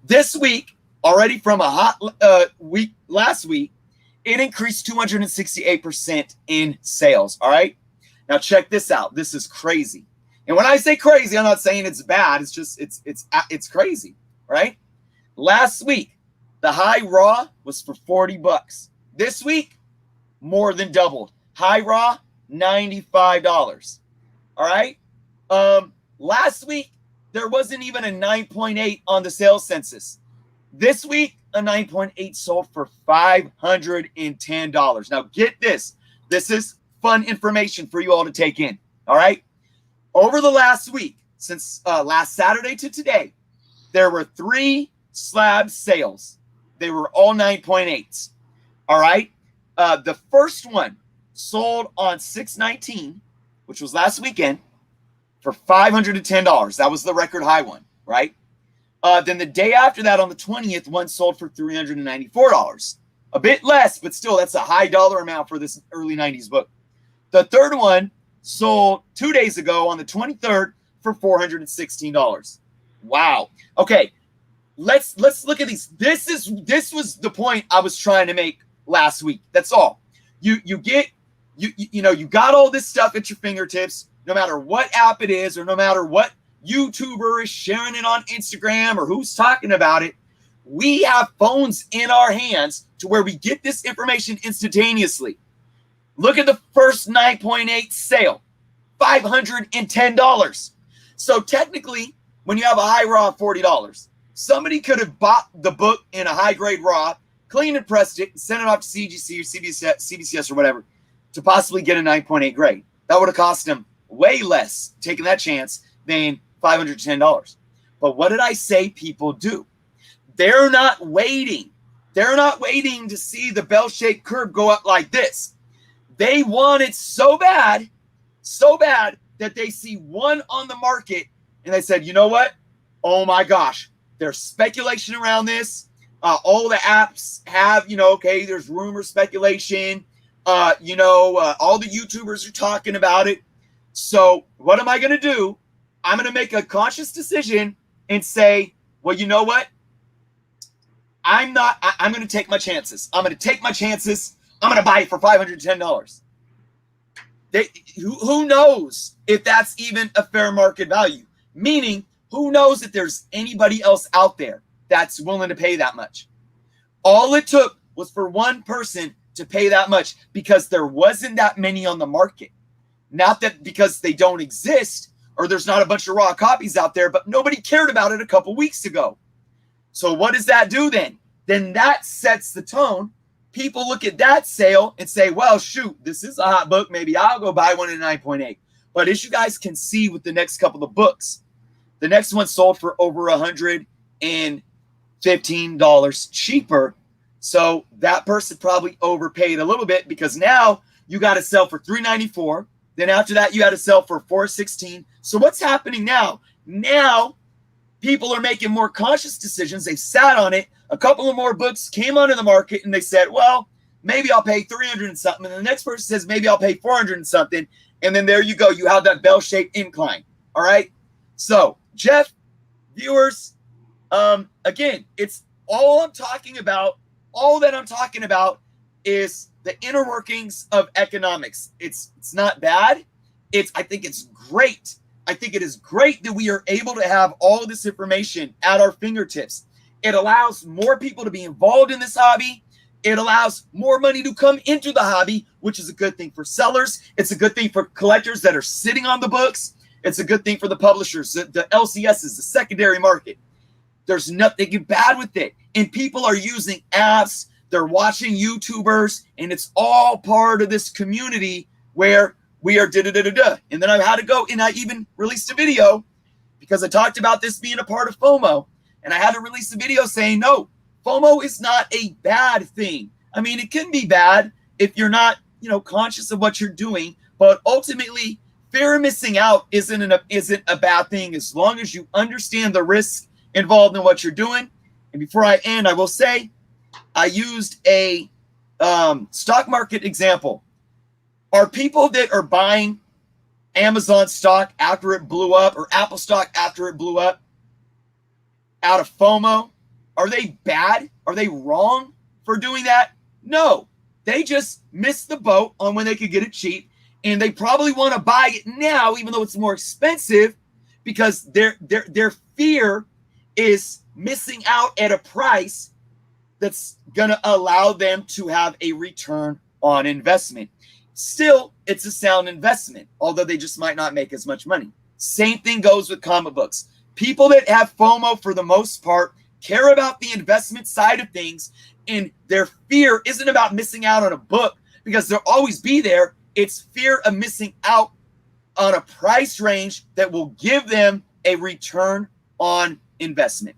This week, already from a hot week last week, it increased 268% in sales, all right? Now, check this out. This is crazy. And when I say crazy, I'm not saying it's bad. It's just, it's crazy, right? Last week, the high raw was for $40. This week, more than doubled. High raw, $95. All right. Last week, there wasn't even a 9.8 on the sales census. This week, a 9.8 sold for $510. Now, get this. This is fun information for you all to take in. All right. Over the last week, since last Saturday to today, there were 3 slab sales. They were all 9.8s. All right. The first one sold on 6/19, which was last weekend, for $510. That was the record high one, right? Then the day after that, on the 20th, one sold for $394. A bit less, but still, that's a high dollar amount for this early 90s book. The third one sold 2 days ago on the 23rd for $416. Wow. Okay, let's look at these. This was the point I was trying to make last week. That's all. You got all this stuff at your fingertips, no matter what app it is, or no matter what YouTuber is sharing it on Instagram or who's talking about it. We have phones in our hands to where we get this information instantaneously. Look at the first 9.8 sale, $510. So technically, when you have a high raw of $40, somebody could have bought the book in a high grade raw, cleaned and pressed it, and sent it off to CGC or CBCS or whatever to possibly get a 9.8 grade. That would have cost them way less taking that chance than $510. But what did I say people do? They're not waiting. They're not waiting to see the bell-shaped curve go up like this. They want it so bad that they see one on the market and they said, you know what? Oh my gosh, there's speculation around this. All the apps have, okay, there's rumor speculation. All the YouTubers are talking about it. So what am I going to do? I'm going to make a conscious decision and say, well, you know what? I'm going to take my chances. I'm going to take my chances. I'm going to buy it for $510. Who knows if that's even a fair market value? Meaning, who knows if there's anybody else out there that's willing to pay that much? All it took was for one person to pay that much because there wasn't that many on the market. Not that because they don't exist or there's not a bunch of raw copies out there, but nobody cared about it a couple weeks ago. So what does that do then? Then that sets the tone. People look at that sale and say, well, shoot, this is a hot book. Maybe I'll go buy one at 9.8. But as you guys can see with the next couple of books, the next one sold for over $115 cheaper. So that person probably overpaid a little bit because now you got to sell for $394. Then after that, you had to sell for $416. So what's happening now? Now people are making more conscious decisions. They sat on it. A couple of more books came onto the market and they said, well, maybe I'll pay 300 and something. And the next person says, maybe I'll pay 400 and something. And then there you go. You have that bell-shaped incline. All right. So Jeff, viewers, again, it's all I'm talking about. All that I'm talking about is the inner workings of economics. It's not bad. I think it's great. I think it is great that we are able to have all of this information at our fingertips. It allows more people to be involved in this hobby. It allows more money to come into the hobby, which is a good thing for sellers. It's a good thing for collectors that are sitting on the books. It's a good thing for the publishers, the LCSs, the secondary market. There's nothing bad with it. And people are using apps. They're watching YouTubers, and it's all part of this community where we are da-da-da-da-da. And then I had to go, and I even released a video because I talked about this being a part of FOMO. And I had to release a video saying, no, FOMO is not a bad thing. I mean, it can be bad if you're not, conscious of what you're doing. But ultimately, fear of missing out isn't a bad thing as long as you understand the risk involved in what you're doing. And before I end, I will say I used a stock market example. Are people that are buying Amazon stock after it blew up or Apple stock after it blew up out of FOMO, are they bad? Are they wrong for doing that? No, they just missed the boat on when they could get it cheap, and they probably want to buy it now, even though it's more expensive, because their fear is missing out at a price that's going to allow them to have a return on investment. Still, it's a sound investment, although they just might not make as much money. Same thing goes with comic books. People that have FOMO, for the most part, care about the investment side of things, and their fear isn't about missing out on a book because they'll always be there. It's fear of missing out on a price range that will give them a return on investment.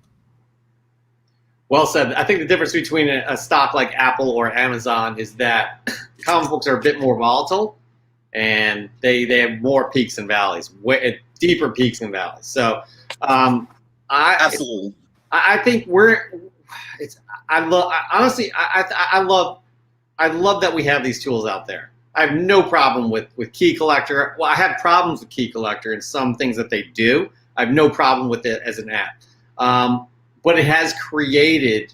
Well said. I think the difference between a stock like Apple or Amazon is that comic books are a bit more volatile, and they have more peaks and valleys, deeper peaks and valleys. So, Absolutely. I think I love that we have these tools out there. I have no problem with Key Collector. Well, I have problems with Key Collector and some things that they do. I have no problem with it as an app. But it has created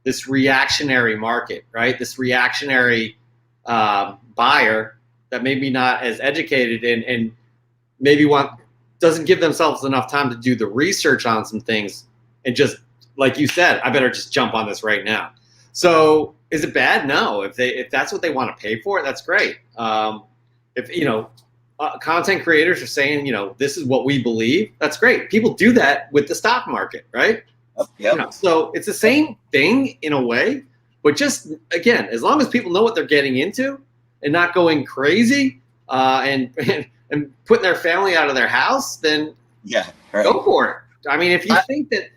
this reactionary market, right? This reactionary buyer that maybe not as educated and maybe doesn't give themselves enough time to do the research on some things and just, like you said, I better just jump on this right now. So is it bad? No. If that's what they want to pay for it, that's great. If content creators are saying, this is what we believe, that's great. People do that with the stock market, right? Yep. So it's the same thing in a way, but just, again, as long as people know what they're getting into and not going crazy and putting their family out of their house, then go for it. I mean, if you think that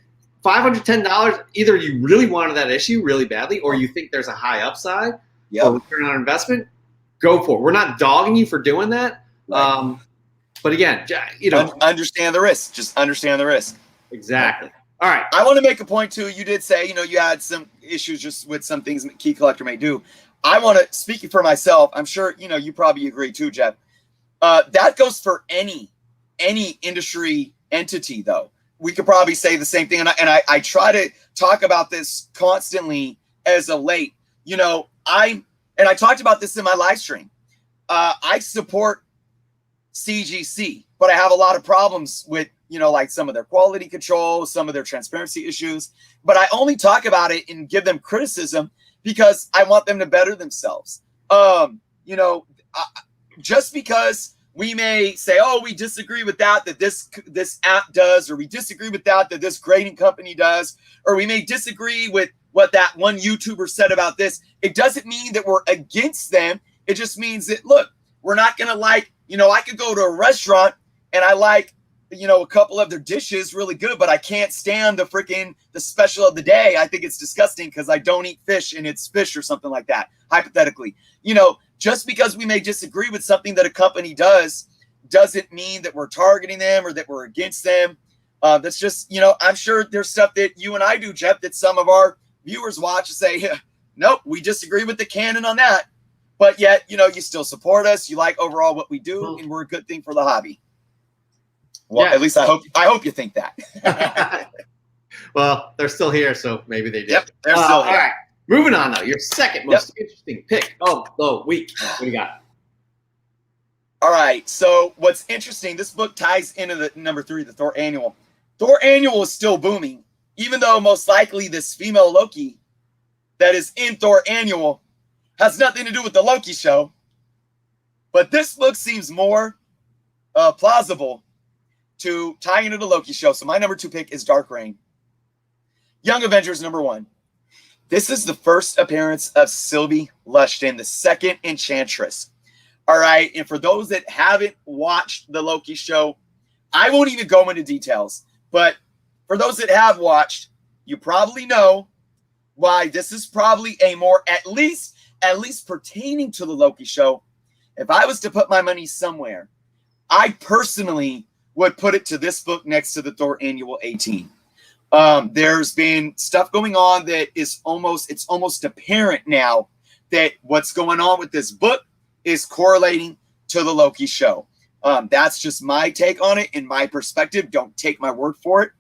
$510, either you really wanted that issue really badly or you think there's a high upside or return on investment, go for it. We're not dogging you for doing that. Right. But again, understand the risk. Just understand the risk. Exactly. All right. I want to make a point too. You did say, you had some issues just with some things Key Collector may do. I want to, speaking for myself, I'm sure, you probably agree too, Jeff. That goes for any industry entity though. We could probably say the same thing. And I try to talk about this constantly as of late. I talked about this in my live stream. I support CGC, but I have a lot of problems with, like some of their quality control, some of their transparency issues. But I only talk about it and give them criticism because I want them to better themselves. Just because we may say, oh, we disagree with that this app does, or we disagree with that this grading company does, or we may disagree with what that one YouTuber said about this. It doesn't mean that we're against them. It just means that, look, we're not going to I could go to a restaurant and I like, a couple of their dishes really good, but I can't stand the special of the day. I think it's disgusting because I don't eat fish and it's fish or something like that, hypothetically. Just because we may disagree with something that a company does, doesn't mean that we're targeting them or that we're against them. That's just, I'm sure there's stuff that you and I do, Jeff, that some of our viewers watch and say, nope, we disagree with the canon on that. But yet, you still support us. You like overall what we do, and we're a good thing for the hobby. Well, at least I hope you think that. Well, they're still here, so maybe they did. Yep, they're still here. All right, moving on though. Your second most interesting pick of the week. What do you got? All right. So what's interesting? This book ties into the number 3, the Thor Annual. Thor Annual is still booming, even though most likely this female Loki that is in Thor Annual has nothing to do with the Loki show. But this book seems more plausible to tie into the Loki show. So my number 2 pick is Dark Reign. Young Avengers number 1. This is the first appearance of Sylvie Lushton, the second Enchantress. All right. And for those that haven't watched the Loki show, I won't even go into details. But for those that have watched, you probably know why this is probably a more, at least pertaining to the Loki show. If I was to put my money somewhere, I personally would put it to this book next to the Thor Annual 18. There's been stuff going on that is almost apparent now that what's going on with this book is correlating to the Loki show. That's just my take on it and my perspective. Don't take my word for it.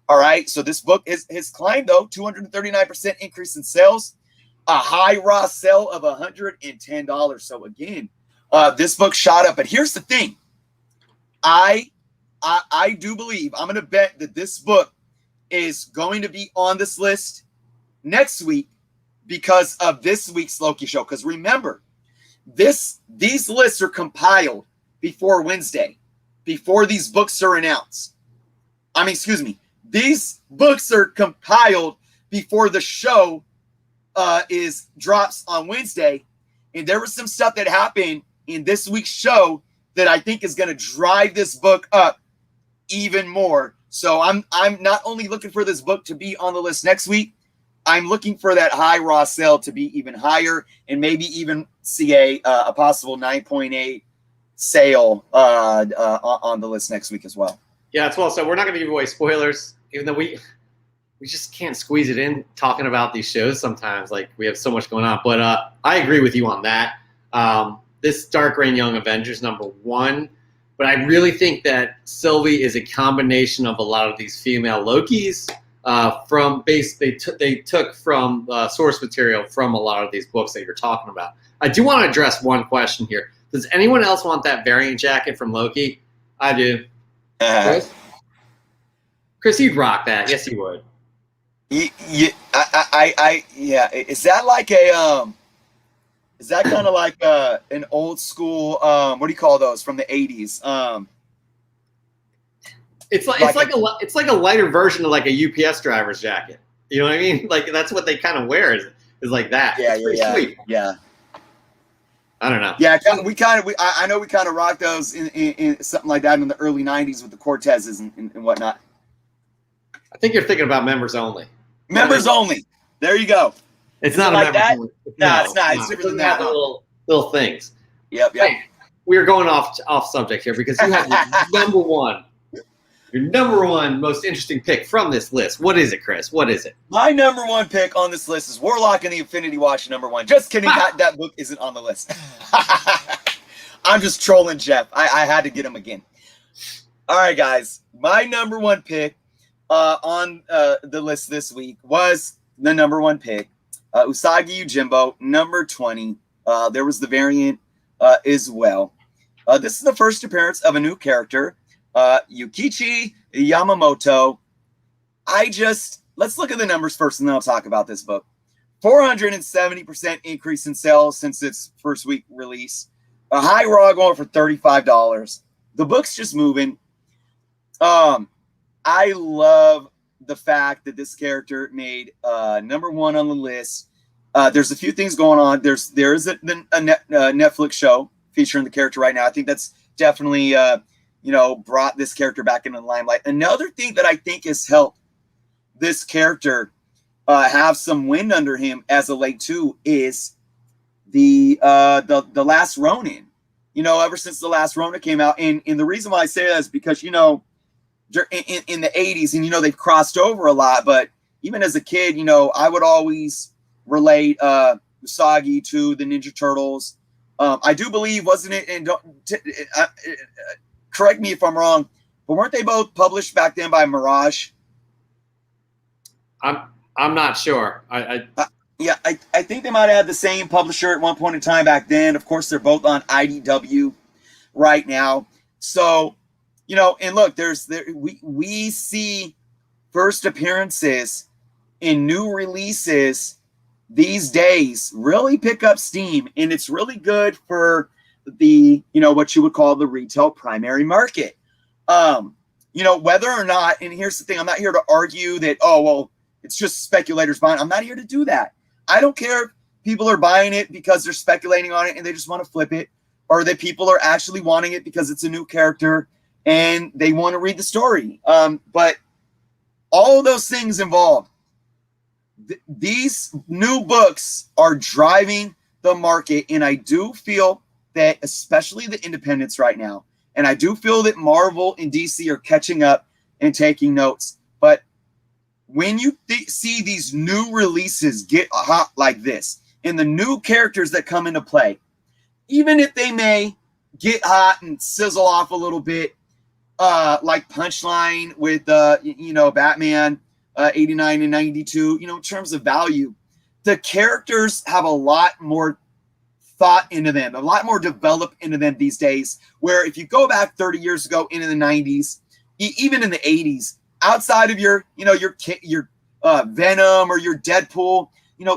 All right. So this book has climbed, though, 239% increase in sales, a high raw sale of $110. So again, this book shot up. But here's the thing. I do believe, I'm going to bet that this book is going to be on this list next week because of this week's Loki show. Because remember, these lists are compiled before Wednesday, before these books are announced. These books are compiled before the show drops on Wednesday, and there was some stuff that happened in this week's show that I think is going to drive this book up even more. So I'm not only looking for this book to be on the list next week, I'm looking for that high raw sale to be even higher, and maybe even see a possible 9.8 sale on the list next week as well. Yeah, it's well. So we're not going to give away spoilers, even though we just can't squeeze it in talking about these shows sometimes. Like, we have so much going on. But I agree with you on that. This Dark Reign Young Avengers #1, but I really think that Sylvie is a combination of a lot of these female Lokis they took from source material from a lot of these books that you're talking about. I do want to address one question here. Does anyone else want that variant jacket from Loki? I do. Chris, you'd rock that. Yes, you would. Yeah. Is that like a is that kind of like an old school what do you call those from the 80s? It's like a lighter version of like a UPS driver's jacket. You know what I mean? Like, that's what they kind of wear is like that. Yeah, sweet. Yeah. I don't know. Yeah, I know we kind of rocked those in something like that in the early 90s with the Cortezes and whatnot. I think you're thinking about members only. Members only. There you go. It's not like a that? members only. No, it's not. It's different than that. Little things. Yep. Hey, we're going off subject here because you have your number one most interesting pick from this list. What is it, Chris? What is it? My number one pick on this list is Warlock and the Infinity Watch #1. Just kidding. That book isn't on the list. I'm just trolling Jeff. I had to get him again. All right, guys. My number one pick on the list this week was the number one pick, Usagi Yojimbo, number 20. There was the variant as well. This is the first appearance of a new character, Yukichi Yamamoto. Let's look at the numbers first, and then I'll talk about this book. 470% increase in sales since its first week release. A high raw going for $35. The book's just moving. I love the fact that this character made number one on the list. There's a few things going on. There is a Netflix show featuring the character right now. I think that's definitely brought this character back into the limelight. Another thing that I think has helped this character have some wind under him as of late too is the Last Ronin. Ever since the Last Ronin came out, and the reason why I say that is because in the 80s, and they've crossed over a lot, but even as a kid, I would always relate Usagi to the Ninja Turtles. I do believe, wasn't it? And correct me if I'm wrong, but weren't they both published back then by Mirage? I'm not sure. I think they might have had the same publisher at one point in time back then. Of course, they're both on IDW right now. So, and look, we see first appearances in new releases these days really pick up steam, and it's really good for the what you would call the retail primary market. Whether or not, and here's the thing, I'm not here to argue that it's just speculators buying. I'm not here to do that. I don't care if people are buying it because they're speculating on it and they just want to flip it, or that people are actually wanting it because it's a new character and they want to read the story. But all of those things involved, these new books are driving the market, and I do feel that, especially the independents right now, and I do feel that Marvel and DC are catching up and taking notes. But when you see these new releases get hot like this, and the new characters that come into play, even if they may get hot and sizzle off a little bit, like Punchline with Batman 89 and 92, in terms of value, the characters have a lot more thought into them, a lot more developed into them these days, where if you go back 30 years ago into the 90s, even in the 80s, outside of your Venom or your Deadpool,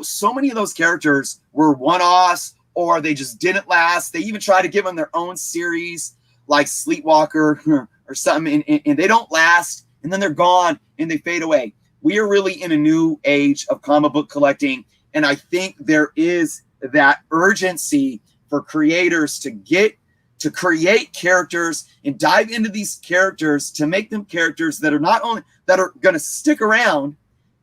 so many of those characters were one-offs, or they just didn't last. They even tried to give them their own series like Sleepwalker or something, and they don't last. and then they're gone and they fade away. We are really in a new age of comic book collecting, and I think there is that urgency for creators to create characters and dive into these characters to make them characters that are not only that are going to stick around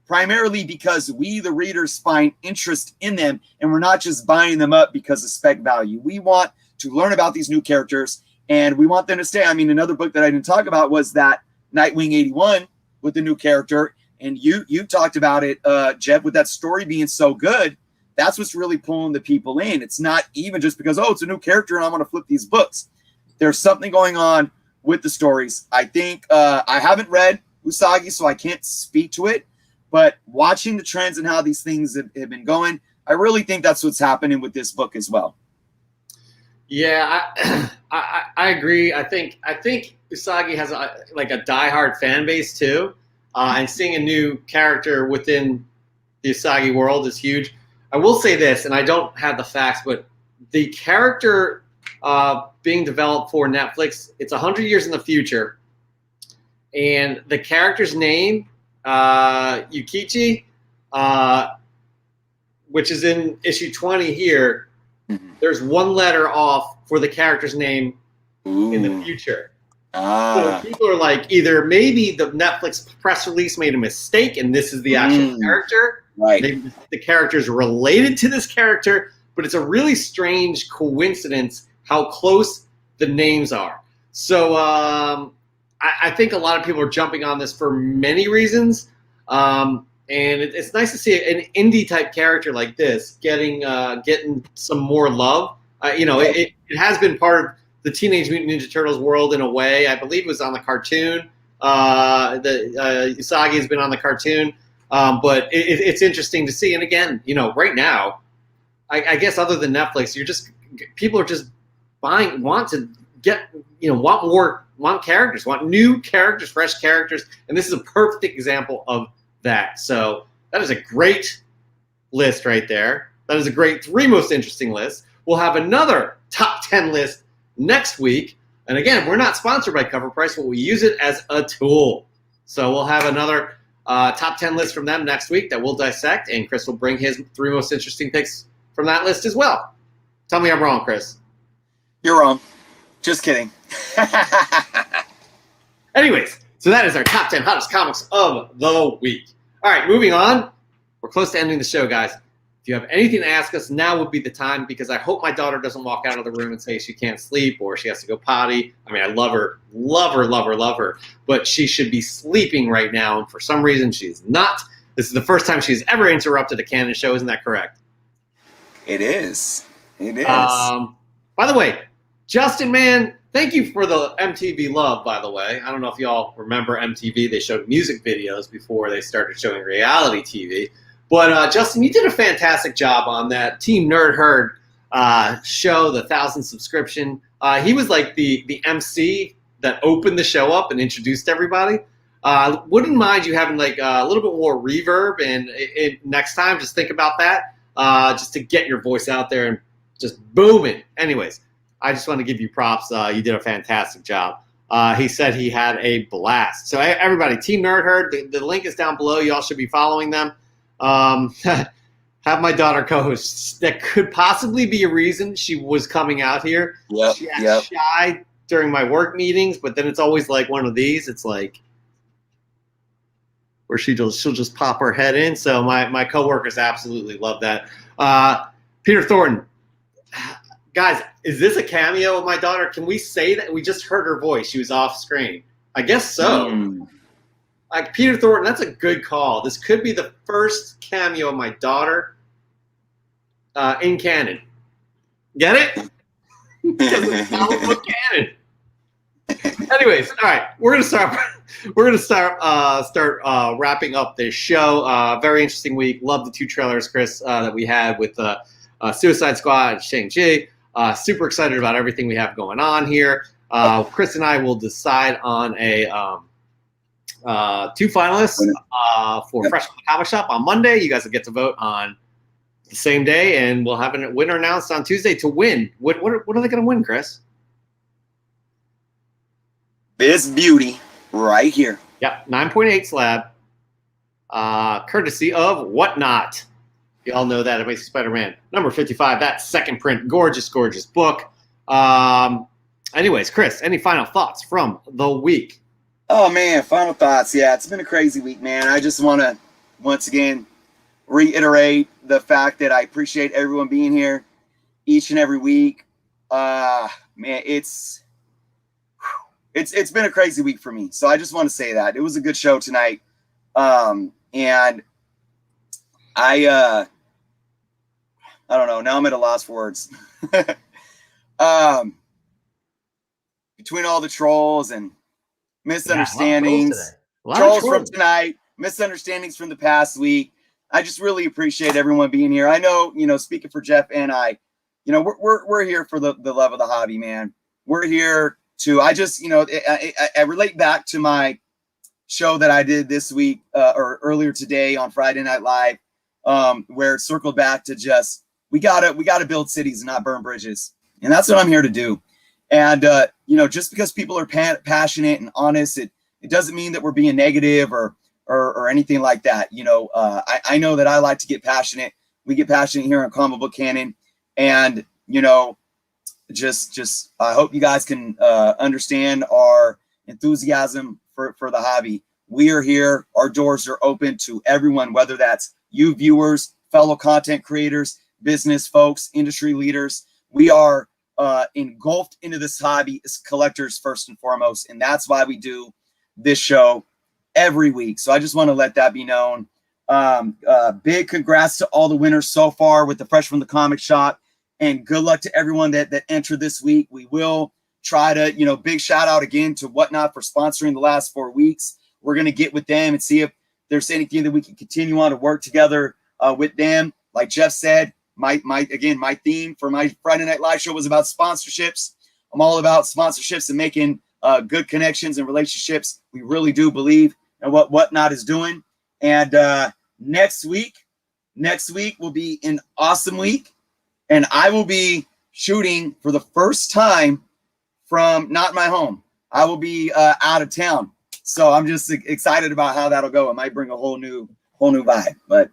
primarily because we, the readers, find interest in them, and we're not just buying them up because of spec value. We want to learn about these new characters, and we want them to stay. I mean, another book that I didn't talk about was that Nightwing 81 with the new character, and you talked about it, Jeb, with that story being so good. That's what's really pulling the people in. It's not even just because, oh, it's a new character and I'm going to flip these books. There's something going on with the stories. I think I haven't read Usagi, so I can't speak to it. But watching the trends and how these things have been going, I really think that's what's happening with this book as well. Yeah, I agree. I think Usagi has a diehard fan base too, and seeing a new character within the Usagi world is huge. I will say this, and I don't have the facts, but the character being developed for Netflix, it's 100 years in the future, and the character's name, Yukichi, which is in issue 20 here, there's one letter off for the character's name in the future. So people are like, either maybe the Netflix press release made a mistake and this is the actual character. Right. Maybe the character is related to this character, but it's a really strange coincidence how close the names are. So I think a lot of people are jumping on this for many reasons. And it's nice to see an indie type character like this getting some more love. It has been part of the Teenage Mutant Ninja Turtles world in a way. I believe it was on the cartoon. Usagi has been on the cartoon. But it's interesting to see. And again, right now, I guess other than Netflix, people are just want characters, want new characters, fresh characters. And this is a perfect example of that. So that is a great list right there. That is a great 3 most interesting list. We'll have another top 10 list next week. And again, we're not sponsored by Cover Price, but we use it as a tool. So we'll have another top 10 list from them next week that we'll dissect, and Chris will bring his 3 most interesting picks from that list as well. Tell me I'm wrong, Chris. You're wrong. Just kidding. Anyways, so that is our top 10 hottest comics of the week. All right, moving on. We're close to ending the show, guys. If you have anything to ask us, now would be the time, because I hope my daughter doesn't walk out of the room and say she can't sleep or she has to go potty. I mean, I love her, but she should be sleeping right now, and for some reason she's not. This is the first time she's ever interrupted a canon show. Isn't that correct? It is. It is. By the way, Justin, man, thank you for the MTV love, by the way. I don't know if y'all remember MTV. They showed music videos before they started showing reality TV. But, Justin, you did a fantastic job on that Team Nerd Herd show, the 1,000 subscription. He was like the MC that opened the show up and introduced everybody. Wouldn't mind you having like a little bit more reverb, and next time just think about that, just to get your voice out there and just boom it. Anyways, I just want to give you props. You did a fantastic job. He said he had a blast. So everybody, Team Nerd Herd, the link is down below. You all should be following them. Have my daughter co-host. That could possibly be a reason she was coming out here. Yep, she acts shy during my work meetings, but then it's always like one of these. It's like where she'll just pop her head in. So my coworkers absolutely love that. Peter Thornton, guys, is this a cameo of my daughter? Can we say that? We just heard her voice. She was off screen. I guess so. Like Peter Thornton, that's a good call. This could be the first cameo of my daughter in canon. Get it? Because it's comic book canon. Anyways, all right, we're gonna start wrapping up this show. Very interesting week. Love the 2 trailers, Chris, that we had with Suicide Squad and Shang-Chi. Super excited about everything we have going on here. Chris and I will decide on a 2 finalists for Fresh from the Comic Shop on Monday. You guys will get to vote on the same day, and we'll have a winner announced on Tuesday to win. What are they going to win, Chris? This beauty right here. Yep, 9.8 slab. Courtesy of Whatnot. You all know that Amazing Spider-Man number 55. That second print, gorgeous, gorgeous book. Anyways, Chris, any final thoughts from the week? Oh man, final thoughts. Yeah, it's been a crazy week, man. I just want to once again reiterate the fact that I appreciate everyone being here each and every week. Man, it's been a crazy week for me. So I just want to say that it was a good show tonight. And I don't know. Now I'm at a loss for words. Between all the trolls and misunderstandings, trolls from tonight, misunderstandings from the past week, I just really appreciate everyone being here. I know, speaking for Jeff and I, we're here for the love of the hobby, man. We're here to, I relate back to my show that I did this week or earlier today on Friday Night Live, where it circled back to just, we gotta build cities and not burn bridges. And that's what I'm here to do. And, just because people are passionate and honest, it doesn't mean that we're being negative or anything like that. I know that I like to get passionate. We get passionate here on Comic Book Canon. And, just I hope you guys can understand our enthusiasm for the hobby. We are here. Our doors are open to everyone, whether that's you viewers, fellow content creators, business folks, industry leaders. We are engulfed into this hobby as collectors first and foremost. And that's why we do this show every week. So I just want to let that be known. Big congrats to all the winners so far with the Fresh from the Comic Shop, and good luck to everyone that entered this week. We will try to, big shout out again to Whatnot for sponsoring the last 4 weeks. We're going to get with them and see if there's anything that we can continue on to work together with them. Like Jeff said, my theme for my Friday Night Live show was about sponsorships. I'm all about sponsorships and making good connections and relationships. We really do believe in what Whatnot is doing. And next week will be an awesome week. And I will be shooting for the first time from not my home. I will be out of town. So I'm just excited about how that'll go. It might bring a whole new vibe, but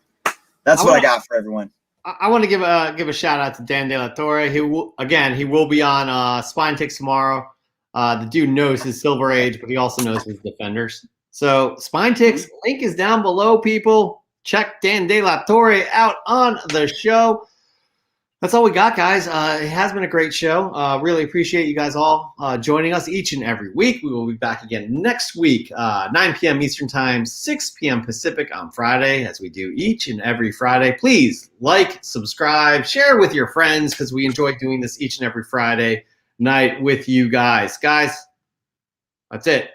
that's what I got for everyone. I want to give a shout out to Dan De La Torre. He will be on Spine Ticks tomorrow. The dude knows his Silver Age, but he also knows his Defenders. So Spine Ticks link is down below, people. Check Dan De La Torre out on the show. That's all we got, guys. It has been a great show. Really appreciate you guys all joining us each and every week. We will be back again next week, 9 p.m. Eastern Time, 6 p.m. Pacific on Friday, as we do each and every Friday. Please like, subscribe, share with your friends, because we enjoy doing this each and every Friday night with you guys. Guys, that's it.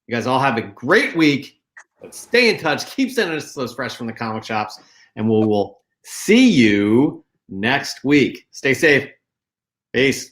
You guys all have a great week. But stay in touch. Keep sending us those Fresh from the Comic Shops, and we will see you next week. Stay safe. Peace.